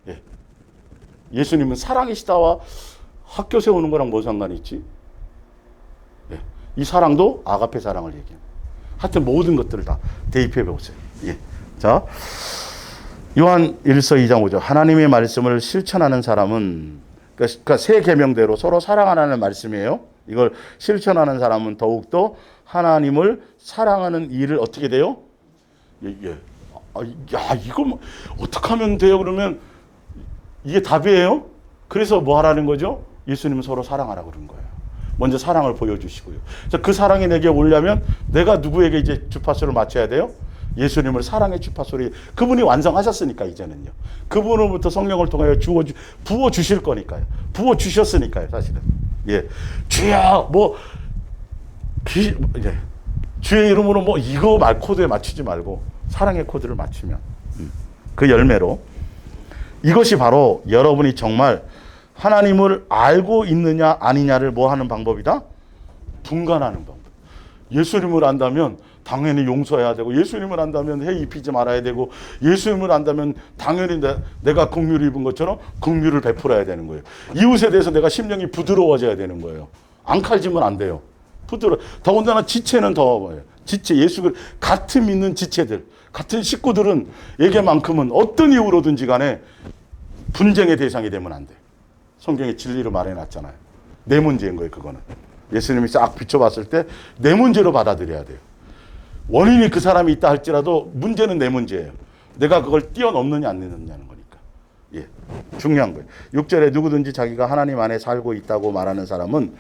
예. 예수님은 사랑이시다와 학교 세우는 거랑 뭐 상관이 있지? 예. 이 사랑도 아가페 사랑을 얘기해요. 하여튼 모든 것들을 다 대입해 보세요. 예. 자, 요한 1서 2장 5절. 하나님의 말씀을 실천하는 사람은, 그러니까 새 계명대로 서로 사랑하라는 말씀이에요. 이걸 실천하는 사람은 더욱더 하나님을 사랑하는 일을 어떻게 돼요? 예, 예. 야, 이거 뭐 어떻게 하면 돼요? 그러면 이게 답이에요? 그래서 뭐 하라는 거죠? 예수님은 서로 사랑하라고 그런 거예요. 먼저 사랑을 보여주시고요. 그 사랑이 내게 오려면 내가 누구에게 이제 주파수를 맞춰야 돼요? 예수님을 사랑의 주파수를, 그분이 완성하셨으니까 이제는요. 그분으로부터 성령을 통하여 부어 주실 거니까요. 부어 주셨으니까요, 사실은. 예. 주야, 예. 주의 이름으로 이거 코드에 맞추지 말고 사랑의 코드를 맞추면 그 열매로, 이것이 바로 여러분이 정말 하나님을 알고 있느냐 아니냐를 뭐 하는 방법이다? 분간하는 방법. 예수님을 안다면 당연히 용서해야 되고, 예수님을 안다면 해 입히지 말아야 되고, 예수님을 안다면 당연히 내가 긍휼을 입은 것처럼 긍휼을 베풀어야 되는 거예요. 이웃에 대해서 내가 심령이 부드러워져야 되는 거예요. 안 칼지면 안 돼요. 더군다나 지체는 더, 지체, 예수 같은 믿는 지체들, 같은 식구들은 에게만큼은 어떤 이유로든지 간에 분쟁의 대상이 되면 안 돼. 성경에 진리로 말해놨잖아요. 내 문제인 거예요, 그거는. 예수님이 싹 비춰봤을 때 내 문제로 받아들여야 돼요. 원인이 그 사람이 있다 할지라도 문제는 내 문제예요. 내가 그걸 뛰어넘느냐 안 넘느냐는 거니까. 예, 중요한 거예요. 6절에 누구든지 자기가 하나님 안에 살고 있다고 말하는 사람은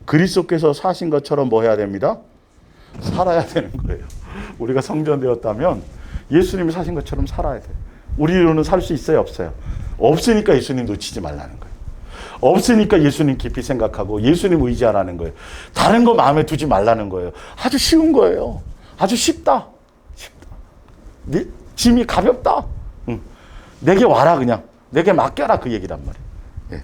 그리스도께서 사신 것처럼 뭐 해야 됩니다? 살아야 되는 거예요. 우리가 성전되었다면 예수님이 사신 것처럼 살아야 돼요. 우리로는 살 수 있어요, 없어요? 없으니까 예수님 놓치지 말라는 거예요. 없으니까 예수님 깊이 생각하고 예수님 의지하라는 거예요. 다른 거 마음에 두지 말라는 거예요. 아주 쉬운 거예요. 아주 쉽다. 네, 짐이 가볍다. 내게 와라, 그냥. 내게 맡겨라, 그 얘기란 말이에요. 예.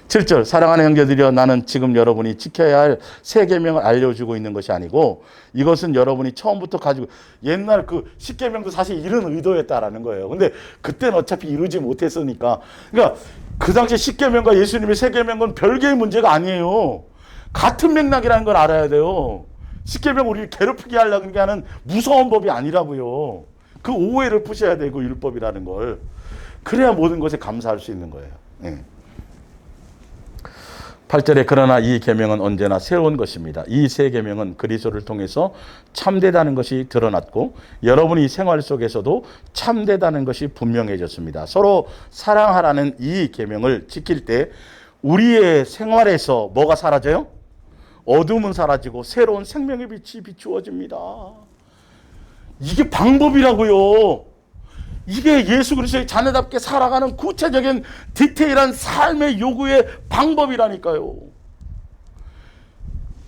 7절, 사랑하는 형제들이여, 나는 지금 여러분이 지켜야 할 새 계명을 알려주고 있는 것이 아니고, 이것은 여러분이 처음부터 가지고, 옛날 그 십계명도 사실 이런 의도였다라는 거예요. 근데 그때는 어차피 이루지 못했으니까. 그러니까 그 당시 십계명과 예수님의 새 계명은 별개의 문제가 아니에요. 같은 맥락이라는 걸 알아야 돼요. 십계명 우리를 괴롭히게 하려고 하는 무서운 법이 아니라고요. 그 오해를 푸셔야 되고, 율법이라는 걸. 그래야 모든 것에 감사할 수 있는 거예요. 예. 8절에 그러나 이 계명은 언제나 새로운 것입니다. 이 새 계명은 그리스도를 통해서 참되다는 것이 드러났고, 여러분이 생활 속에서도 참되다는 것이 분명해졌습니다. 서로 사랑하라는 이 계명을 지킬 때 우리의 생활에서 뭐가 사라져요? 어둠은 사라지고 새로운 생명의 빛이 비추어집니다. 이게 방법이라고요. 이게 예수 그리스도의 자녀답게 살아가는 구체적인 디테일한 삶의 요구의 방법이라니까요.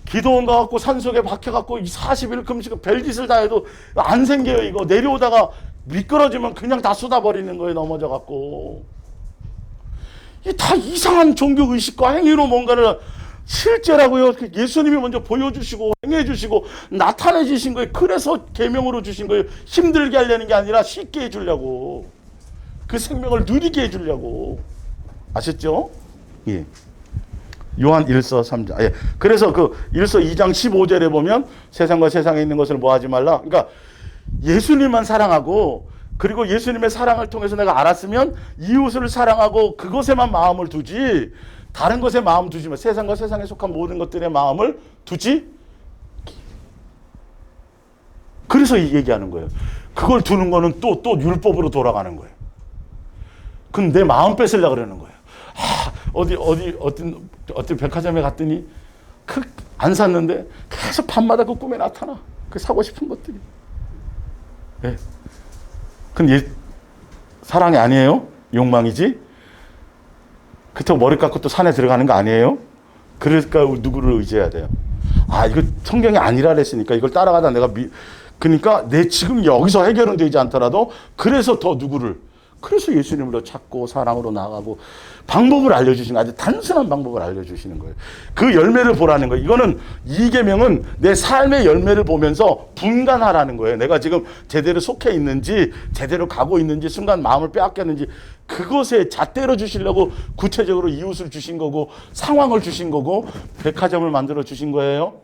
기도원 가갖고 산속에 박혀갖고 40일 금식 별짓을 다 해도 안 생겨요. 이거 내려오다가 미끄러지면 그냥 다 쏟아버리는 거예요. 넘어져갖고. 이게 다 이상한 종교 의식과 행위로 뭔가를, 실제라고요. 예수님이 먼저 보여주시고 행해주시고 나타내 주신 거예요. 그래서 계명으로 주신 거예요. 힘들게 하려는 게 아니라 쉽게 해주려고. 그 생명을 누리게 해주려고. 아셨죠? 예. 요한 1서 3장. 예. 그래서 그 1서 2장 15절에 보면 세상과 세상에 있는 것을 뭐 하지 말라. 그러니까 예수님만 사랑하고, 그리고 예수님의 사랑을 통해서 내가 알았으면 이웃을 사랑하고 그것에만 마음을 두지, 다른 것에 마음 두지 마. 세상과 세상에 속한 모든 것들의 마음을 두지. 그래서 이 얘기하는 거예요. 그걸 두는 거는 또 율법으로 돌아가는 거예요. 그럼 내 마음 뺏으려고 그러는 거예요. 어떤 백화점에 갔더니 안 샀는데 계속 밤마다 그 꿈에 나타나. 그 사고 싶은 것들이. 예. 근데 사랑이 아니에요? 욕망이지? 그렇다고 머리 깎고 또 산에 들어가는 거 아니에요? 그러니까 누구를 의지해야 돼요? 이거 성경이 아니라 그랬으니까 이걸 따라가다 내가 그러니까 내 지금 여기서 해결은 되지 않더라도, 그래서 더 누구를, 그래서 예수님으로 찾고 사랑으로 나가고 방법을 알려주시는 거예요. 아주 단순한 방법을 알려주시는 거예요. 그 열매를 보라는 거예요. 이거는 이 계명은 내 삶의 열매를 보면서 분간하라는 거예요. 내가 지금 제대로 속해 있는지 제대로 가고 있는지 순간 마음을 빼앗겼는지 그것에 잣대로 주시려고 구체적으로 이웃을 주신 거고 상황을 주신 거고 백화점을 만들어 주신 거예요.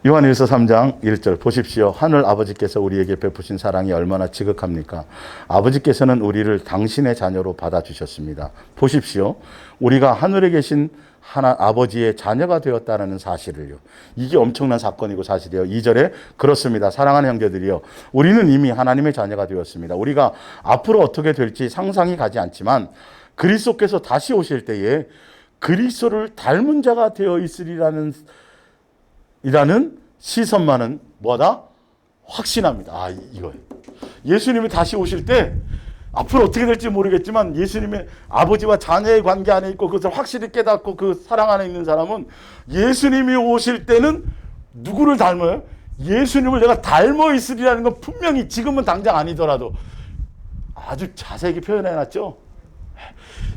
요한일서 3장 1절 보십시오. 하늘 아버지께서 우리에게 베푸신 사랑이 얼마나 지극합니까? 아버지께서는 우리를 당신의 자녀로 받아주셨습니다. 보십시오. 우리가 하늘에 계신 아버지의 자녀가 되었다는 사실을요. 이게 엄청난 사건이고 사실이에요. 2절에 그렇습니다. 사랑하는 형제들이요. 우리는 이미 하나님의 자녀가 되었습니다. 우리가 앞으로 어떻게 될지 상상이 가지 않지만 그리스도께서 다시 오실 때에 그리스도를 닮은 자가 되어 있으리라는 시선만은 뭐다? 확신합니다. 아, 이거예요. 예수님이 다시 오실 때 앞으로 어떻게 될지 모르겠지만 예수님의 아버지와 자녀의 관계 안에 있고 그것을 확실히 깨닫고 그 사랑 안에 있는 사람은 예수님이 오실 때는 누구를 닮아요? 예수님을 내가 닮아 있으리라는 건 분명히 지금은 당장 아니더라도 아주 자세하게 표현해놨죠.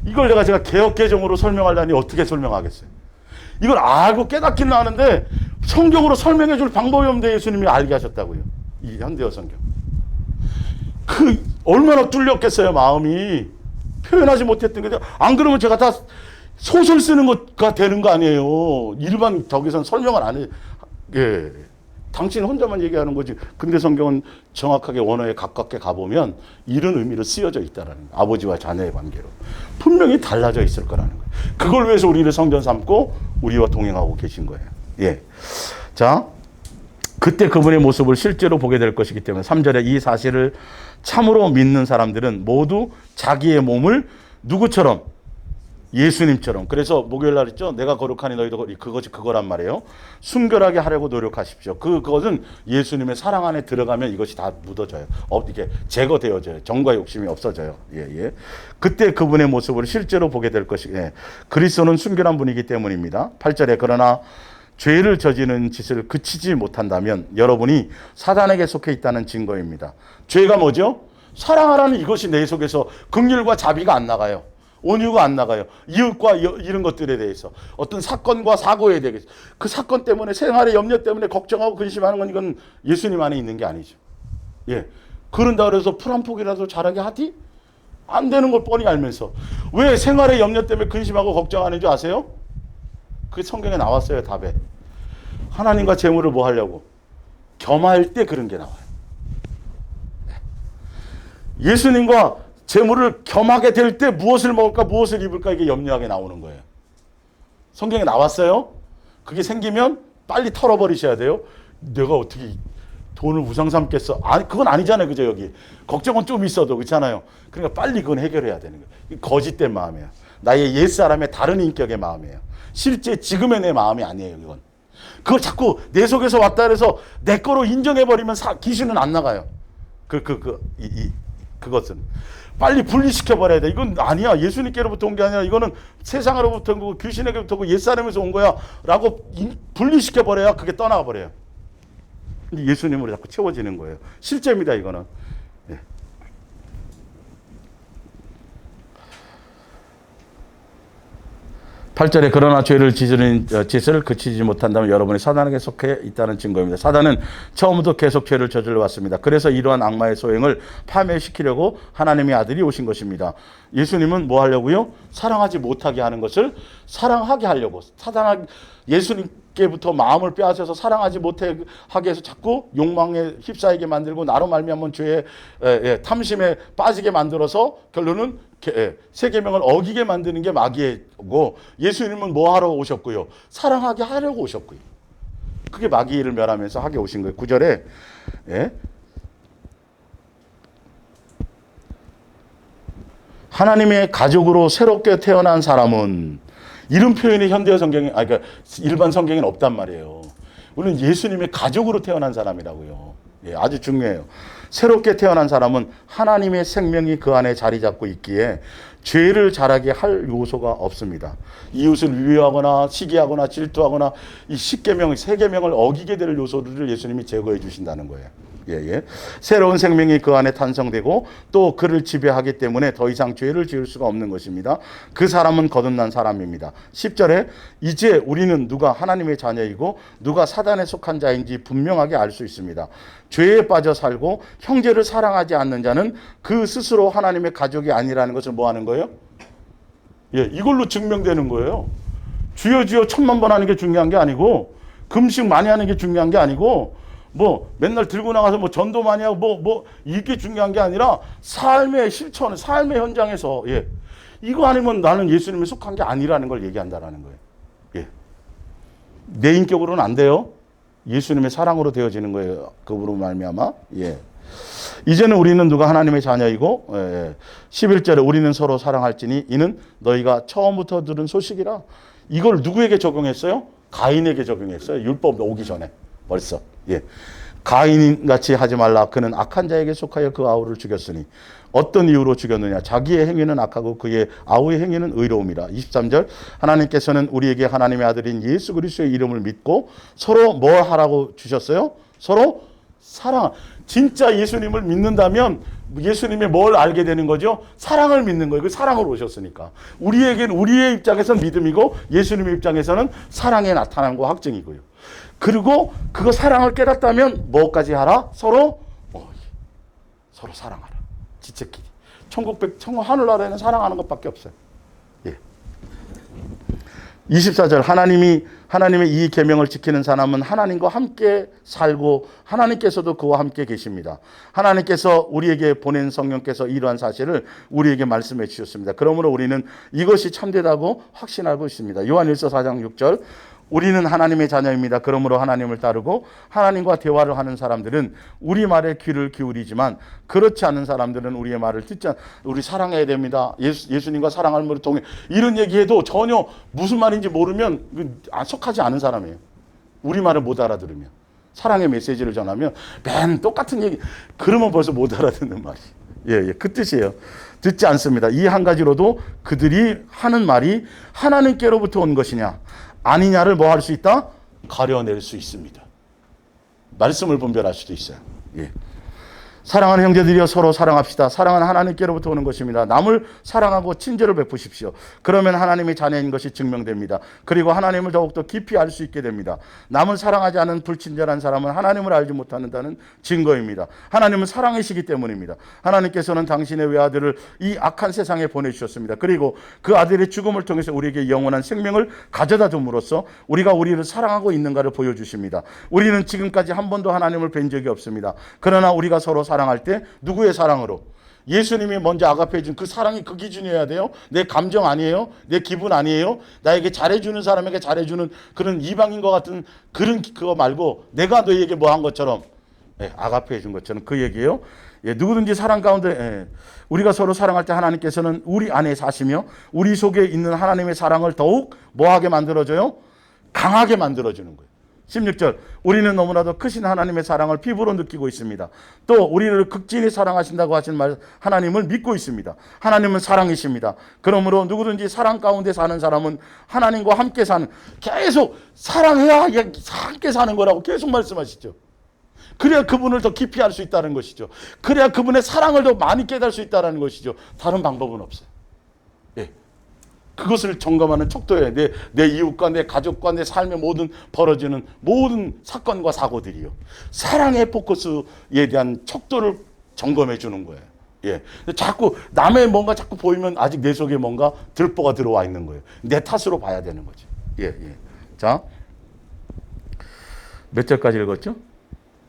이걸 제가 개역개정으로 설명하려니 어떻게 설명하겠어요? 이걸 알고 깨닫기는 하는데 성경으로 설명해 줄 방법이 없는데 예수님이 알게 하셨다고요. 이 현대어 성경. 그 얼마나 뚫렸겠어요, 마음이. 표현하지 못했던 게. 안 그러면 제가 다 소설 쓰는 것가 되는 거 아니에요. 일반 저기선 설명을 안 해. 예. 당신 혼자만 얘기하는 거지. 근데 성경은 정확하게 원어에 가깝게 가보면 이런 의미로 쓰여져 있다라는 거예요. 아버지와 자녀의 관계로. 분명히 달라져 있을 거라는 거예요. 그걸 위해서 우리를 성전 삼고 우리와 동행하고 계신 거예요. 예. 자, 그때 그분의 모습을 실제로 보게 될 것이기 때문에 3절에 이 사실을 참으로 믿는 사람들은 모두 자기의 몸을 누구처럼? 예수님처럼. 그래서 목요일 날 했죠. 내가 거룩하니 너희도 그것이 그거란 말이에요. 순결하게 하려고 노력하십시오. 그것은 예수님의 사랑 안에 들어가면 이것이 다 묻어져요. 이게 제거되어져요. 정과 욕심이 없어져요. 예. 그때 그분의 모습을 실제로 보게 될 것이. 예. 그리스도는 순결한 분이기 때문입니다. 8절에 그러나 죄를 저지르는 짓을 그치지 못한다면 여러분이 사단에게 속해 있다는 증거입니다. 죄가 뭐죠? 사랑하라는 이것이 내 속에서 긍휼과 자비가 안 나가요. 온유가 안 나가요. 이웃과 이런 것들에 대해서 어떤 사건과 사고에 대해서 그 사건 때문에 생활의 염려 때문에 걱정하고 근심하는 건 이건 예수님 안에 있는 게 아니죠. 예. 그런다 그래서 풀 한 폭이라도 잘하게 하디? 안 되는 걸 뻔히 알면서 왜 생활의 염려 때문에 근심하고 걱정하는 줄 아세요? 그게 성경에 나왔어요. 답에. 하나님과 재물을 뭐 하려고? 겸할 때 그런 게 나와요. 예수님과 재물을 겸하게 될 때 무엇을 먹을까 무엇을 입을까 이게 염려하게 나오는 거예요. 성경에 나왔어요. 그게 생기면 빨리 털어버리셔야 돼요. 내가 어떻게 돈을 우상 삼겠어? 아니, 그건 아니잖아요. 그죠? 여기 걱정은 좀 있어도 그렇잖아요. 그러니까 빨리 그건 해결해야 되는 거예요. 거짓된 마음이에요. 나의 옛사람의 다른 인격의 마음이에요. 실제 지금의 내 마음이 아니에요. 이건. 그걸 자꾸 내 속에서 왔다 그래서 내 거로 인정해버리면 귀신은 안 나가요. 그것은. 빨리 분리시켜버려야 돼. 이건 아니야. 예수님께로부터 온 게 아니라 이거는 세상으로부터 온 거고 귀신에게부터 오고 옛사람에서 온 거야. 라고 분리시켜버려야 그게 떠나가 버려요. 예수님으로 자꾸 채워지는 거예요. 실제입니다. 이거는. 네. 8절에 그러나 죄를 지지는 짓을 그치지 못한다면 여러분이 사단에게 속해 있다는 증거입니다. 사단은 처음부터 계속 죄를 저질러 왔습니다. 그래서 이러한 악마의 소행을 파멸시키려고 하나님의 아들이 오신 것입니다. 예수님은 뭐 하려고요? 사랑하지 못하게 하는 것을 사랑하게 하려고. 예수님께부터 마음을 빼앗아서 사랑하지 못하게 해서 자꾸 욕망에 휩싸이게 만들고 나로 말미암은 죄의 탐심에 빠지게 만들어서 결론은 세 계명을 어기게 만드는 게 마귀고 예수님은 뭐 하러 오셨고요? 사랑하게 하려고 오셨고요. 그게 마귀를 멸하면서 하게 오신 거예요. 9절에 하나님의 가족으로 새롭게 태어난 사람은 이런 표현이 현대 성경에 그러니까 일반 성경에는 없단 말이에요. 우리는 예수님의 가족으로 태어난 사람이라고요. 예, 아주 중요해요. 새롭게 태어난 사람은 하나님의 생명이 그 안에 자리 잡고 있기에 죄를 잘하게 할 요소가 없습니다. 이웃을 위협하거나 시기하거나 질투하거나 이 10계명, 3계명을 어기게 될 요소들을 예수님이 제거해 주신다는 거예요. 예, 예. 새로운 생명이 그 안에 탄생되고 또 그를 지배하기 때문에 더 이상 죄를 지을 수가 없는 것입니다. 그 사람은 거듭난 사람입니다. 10절에 이제 우리는 누가 하나님의 자녀이고 누가 사단에 속한 자인지 분명하게 알 수 있습니다. 죄에 빠져 살고 형제를 사랑하지 않는 자는 그 스스로 하나님의 가족이 아니라는 것을 뭐 하는 거예요? 예, 이걸로 증명되는 거예요. 주여 주여 천만 번 하는 게 중요한 게 아니고 금식 많이 하는 게 중요한 게 아니고 뭐 맨날 들고 나가서 뭐 전도 많이 하고 뭐 이게 중요한 게 아니라 삶의 실천, 삶의 현장에서 예. 이거 아니면 나는 예수님에 속한 게 아니라는 걸 얘기한다라는 거예요. 예. 내 인격으로는 안 돼요. 예수님의 사랑으로 되어지는 거예요. 그분으로 말미암아. 예. 이제는 우리는 누가 하나님의 자녀이고 11절에 우리는 서로 사랑할지니 이는 너희가 처음부터 들은 소식이라. 이걸 누구에게 적용했어요? 가인에게 적용했어요. 율법 오기 전에 벌써. 예. 가인같이 하지 말라. 그는 악한 자에게 속하여 그 아우를 죽였으니 어떤 이유로 죽였느냐. 자기의 행위는 악하고 그의 아우의 행위는 의로움이라. 23절 하나님께서는 우리에게 하나님의 아들인 예수 그리스도의 이름을 믿고 서로 뭐 하라고 주셨어요? 서로 사랑. 진짜 예수님을 믿는다면 예수님의 뭘 알게 되는 거죠? 사랑을 믿는 거예요. 그 사랑으로 오셨으니까. 우리에게는 우리의 입장에서는 믿음이고 예수님의 입장에서는 사랑의 나타남과 확증이고요. 그리고 그거 사랑을 깨닫다면 뭐까지 하라? 서로 사랑하라. 지체끼리. 천국 하늘나라에는 사랑하는 것밖에 없어요. 예. 24절 하나님의 이 계명을 지키는 사람은 하나님과 함께 살고 하나님께서도 그와 함께 계십니다. 하나님께서 우리에게 보낸 성령께서 이러한 사실을 우리에게 말씀해 주셨습니다. 그러므로 우리는 이것이 참되다고 확신하고 있습니다. 요한일서 4장 6절 우리는 하나님의 자녀입니다. 그러므로 하나님을 따르고 하나님과 대화를 하는 사람들은 우리 말에 귀를 기울이지만 그렇지 않은 사람들은 우리의 말을 듣지 우리 사랑해야 됩니다. 예수님과 사랑할 물을 통해 이런 얘기해도 전혀 무슨 말인지 모르면 속하지 않은 사람이에요. 우리 말을 못 알아들으면 사랑의 메시지를 전하면 맨 똑같은 얘기 그러면 벌써 못 알아듣는 말이 예, 그 뜻이에요. 듣지 않습니다. 이 한 가지로도 그들이 하는 말이 하나님께로부터 온 것이냐 아니냐를 뭐 할 수 있다? 가려낼 수 있습니다. 말씀을 분별할 수도 있어요. 예. 사랑하는 형제들이여 서로 사랑합시다. 사랑은 하나님께로부터 오는 것입니다. 남을 사랑하고 친절을 베푸십시오. 그러면 하나님의 자녀인 것이 증명됩니다. 그리고 하나님을 더욱더 깊이 알 수 있게 됩니다. 남을 사랑하지 않은 불친절한 사람은 하나님을 알지 못한다는 증거입니다. 하나님은 사랑이시기 때문입니다. 하나님께서는 당신의 외아들을 이 악한 세상에 보내주셨습니다. 그리고 그 아들의 죽음을 통해서 우리에게 영원한 생명을 가져다 줌으로써 우리가 우리를 사랑하고 있는가를 보여주십니다. 우리는 지금까지 한 번도 하나님을 뵌 적이 없습니다. 그러나 우리가 서로 사랑할 때 누구의 사랑으로? 예수님이 먼저 아가페해 준 그 사랑이 그 기준이어야 돼요. 내 감정 아니에요. 내 기분 아니에요. 나에게 잘해주는 사람에게 잘해주는 그런 이방인과 같은 그런 그거 말고 내가 너희에게 뭐 한 것처럼 아가페해 준 것처럼 그 얘기예요. 누구든지 사랑 가운데 우리가 서로 사랑할 때 하나님께서는 우리 안에 사시며 우리 속에 있는 하나님의 사랑을 더욱 뭐하게 만들어줘요? 강하게 만들어주는 거예요. 16절 우리는 너무나도 크신 하나님의 사랑을 피부로 느끼고 있습니다. 또 우리를 극진히 사랑하신다고 하신 말 하나님을 믿고 있습니다. 하나님은 사랑이십니다. 그러므로 누구든지 사랑 가운데 사는 사람은 하나님과 함께 사는 계속 사랑해야 함께 사는 거라고 계속 말씀하시죠. 그래야 그분을 더 깊이 알 수 있다는 것이죠. 그래야 그분의 사랑을 더 많이 깨달을 수 있다는 것이죠. 다른 방법은 없어요. 그것을 점검하는 척도예요. 내 이웃과 내 가족과 내 삶에 모든 벌어지는 모든 사건과 사고들이요. 사랑의 포커스에 대한 척도를 점검해 주는 거예요. 예. 자꾸 남의 뭔가 자꾸 보이면 아직 내 속에 뭔가 들보가 들어와 있는 거예요. 내 탓으로 봐야 되는 거죠. 예. 자, 몇 절까지 읽었죠?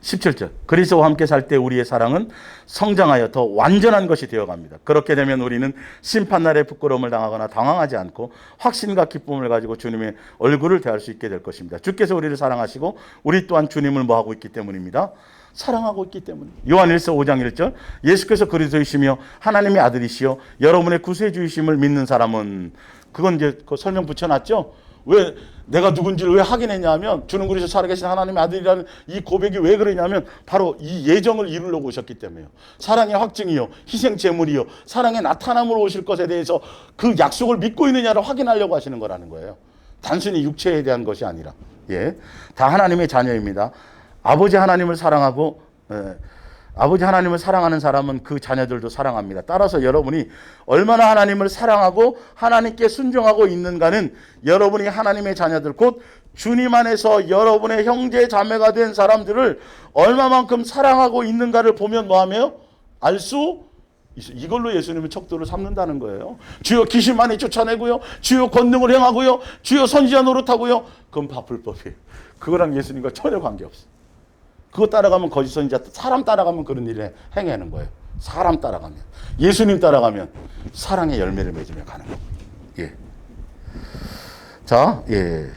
17절. 그리스도와 함께 살 때 우리의 사랑은 성장하여 더 완전한 것이 되어갑니다. 그렇게 되면 우리는 심판날에 부끄러움을 당하거나 당황하지 않고 확신과 기쁨을 가지고 주님의 얼굴을 대할 수 있게 될 것입니다. 주께서 우리를 사랑하시고 우리 또한 주님을 뭐하고 있기 때문입니다. 사랑하고 있기 때문에. 요한일서 5장 1절. 예수께서 그리스도이시며 하나님의 아들이시여 여러분의 구세주이심을 믿는 사람은 그건 이제 그 설명 붙여놨죠. 왜 내가 누군지를 왜 확인했냐 하면 주는 그리스도 살아계신 하나님의 아들이라는 이 고백이 왜 그러냐면 바로 이 예정을 이루려고 오셨기 때문에요. 사랑의 확증이요, 희생 제물이요, 사랑의 나타남으로 오실 것에 대해서 그 약속을 믿고 있느냐를 확인하려고 하시는 거라는 거예요. 단순히 육체에 대한 것이 아니라. 예, 다 하나님의 자녀입니다. 아버지 하나님을 사랑하고 아버지 하나님을 사랑하는 사람은 그 자녀들도 사랑합니다. 따라서 여러분이 얼마나 하나님을 사랑하고 하나님께 순종하고 있는가는 여러분이 하나님의 자녀들 곧 주님 안에서 여러분의 형제 자매가 된 사람들을 얼마만큼 사랑하고 있는가를 보면 뭐하며 알 수 있어요. 이걸로 예수님은 척도를 삼는다는 거예요. 주여 귀신 많이 쫓아내고요, 주여 권능을 행하고요, 주여 선지자 노릇하고요. 그건 다 불법이에요. 그거랑 예수님과 전혀 관계없어요. 그거 따라가면 거짓 선지자, 사람 따라가면 그런 일을 행하는 거예요. 사람 따라가면. 예수님 따라가면 사랑의 열매를 맺으며 가는 거예요. 예. 자, 예.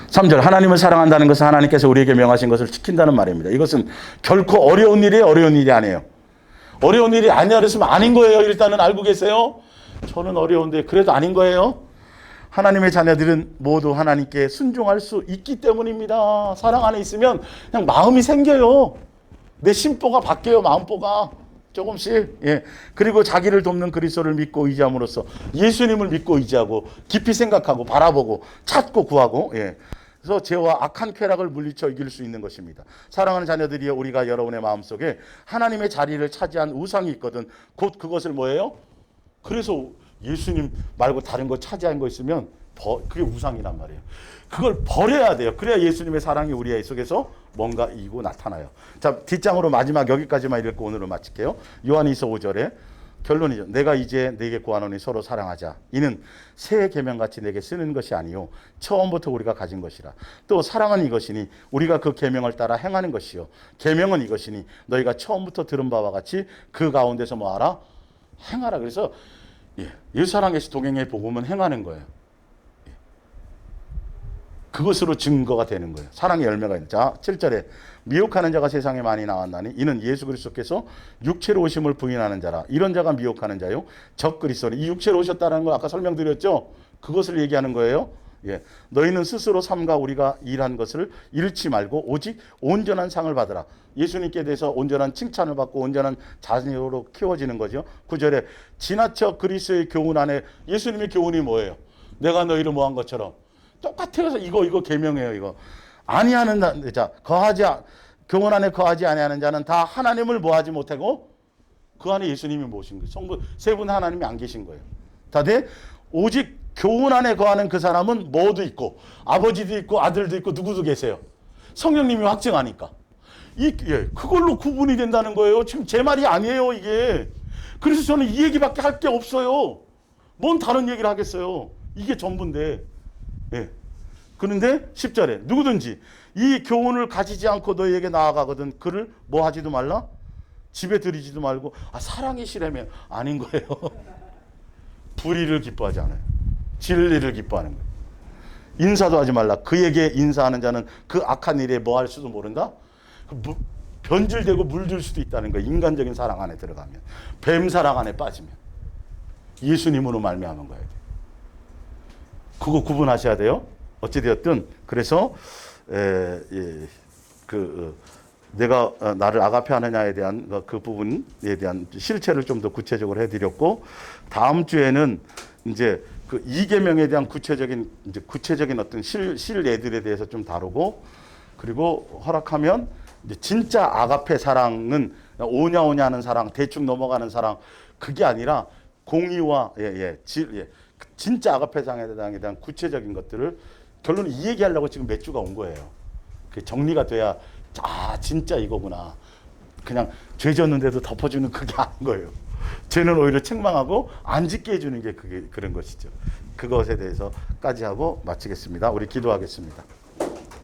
3절, 하나님을 사랑한다는 것은 하나님께서 우리에게 명하신 것을 지킨다는 말입니다. 이것은 결코 어려운 일이 어려운 일이 아니에요. 어려운 일이 아니라 그랬으면 아닌 거예요. 일단은 알고 계세요? 저는 어려운데 그래도 아닌 거예요. 하나님의 자녀들은 모두 하나님께 순종할 수 있기 때문입니다. 사랑 안에 있으면 그냥 마음이 생겨요. 내 심보가 바뀌어요. 마음보가 조금씩. 예. 그리고 자기를 돕는 그리스도를 믿고 의지함으로써 예수님을 믿고 의지하고 깊이 생각하고 바라보고 찾고 구하고. 예. 그래서 죄와 악한 쾌락을 물리쳐 이길 수 있는 것입니다. 사랑하는 자녀들이여, 우리가 여러분의 마음속에 하나님의 자리를 차지한 우상이 있거든 곧 그것을 뭐예요? 그래서 예수님 말고 다른 거 차지한 거 있으면 그게 우상이란 말이에요. 그걸 버려야 돼요. 그래야 예수님의 사랑이 우리 속에서 뭔가 이고 나타나요. 자, 뒷장으로 마지막 여기까지만 읽고 오늘은 마칠게요. 요한일서 5절에 결론이죠. 내가 이제 네게 구하노니 서로 사랑하자. 이는 새 계명같이 내게 쓰는 것이 아니요 처음부터 우리가 가진 것이라. 또 사랑은 이것이니 우리가 그 계명을 따라 행하는 것이요 계명은 이것이니 너희가 처음부터 들은 바와 같이 그 가운데서 뭐하라? 행하라. 그래서 예수 사랑에서 동행의 복음은 행하는 거예요. 그것으로 증거가 되는 거예요. 사랑의 열매가 있는. 자, 7절에 미혹하는 자가 세상에 많이 나왔나니 이는 예수 그리스도께서 육체로 오심을 부인하는 자라. 이런 자가 미혹하는 자요 적 그리스도니. 이 육체로 오셨다는 거 아까 설명드렸죠. 그것을 얘기하는 거예요. 예, 너희는 스스로 삼가 우리가 일한 것을 잃지 말고 오직 온전한 상을 받으라. 예수님께 대해서 온전한 칭찬을 받고 온전한 자녀로 키워지는 거죠. 9절에 지나쳐 그리스도의 교훈 안에. 예수님의 교훈이 뭐예요? 내가 너희를 뭐한 것처럼. 똑같아서 이거 계명이에요. 이거 아니하는 자 교훈 안에 거하지 아니하는 자는 다 하나님을 뭐하지 못하고 그 안에 예수님이 모신 거예요. 성부 세 분 하나님이 안 계신 거예요. 다들 오직 교훈 안에 거하는 그 사람은 뭐도 있고 아버지도 있고 아들도 있고 누구도 계세요. 성령님이 확증하니까 그걸로 구분이 된다는 거예요. 지금 제 말이 아니에요 이게. 그래서 저는 이 얘기밖에 할 게 없어요. 뭔 다른 얘기를 하겠어요. 이게 전부인데. 예. 그런데 10절에 누구든지 이 교훈을 가지지 않고 너희에게 나아가거든 그를 뭐 하지도 말라? 집에 들이지도 말고. 사랑이 싫으면 아닌 거예요. 불의를 기뻐하지 않아요. 진리를 기뻐하는 거예요. 인사도 하지 말라. 그에게 인사하는 자는 그 악한 일에 뭐 할 수도 모른다? 변질되고 물들 수도 있다는 거예요. 인간적인 사랑 안에 들어가면. 뱀 사랑 안에 빠지면. 예수님으로 말미암은 거예요. 그거 구분하셔야 돼요. 어찌되었든 그래서 내가 나를 아가페하느냐에 대한 그 부분에 대한 실체를 좀 더 구체적으로 해드렸고, 다음 주에는 이제 그 이계명에 대한 구체적인 어떤 실례들에 대해서 좀 다루고, 그리고 허락하면 이제 진짜 아가페 사랑은 오냐오냐 하는 사랑, 대충 넘어가는 사랑, 그게 아니라 공의와 진짜 아가페 사랑에 대한 구체적인 것들을 결론은 이 얘기하려고 지금 몇 주가 온 거예요. 그 정리가 돼야 진짜 이거구나. 그냥 죄 졌는데도 덮어주는 그게 아닌 거예요. 죄는 오히려 책망하고 안 짓게 해주는 게 그게 그런 것이죠. 그것에 대해서까지 하고 마치겠습니다. 우리 기도하겠습니다.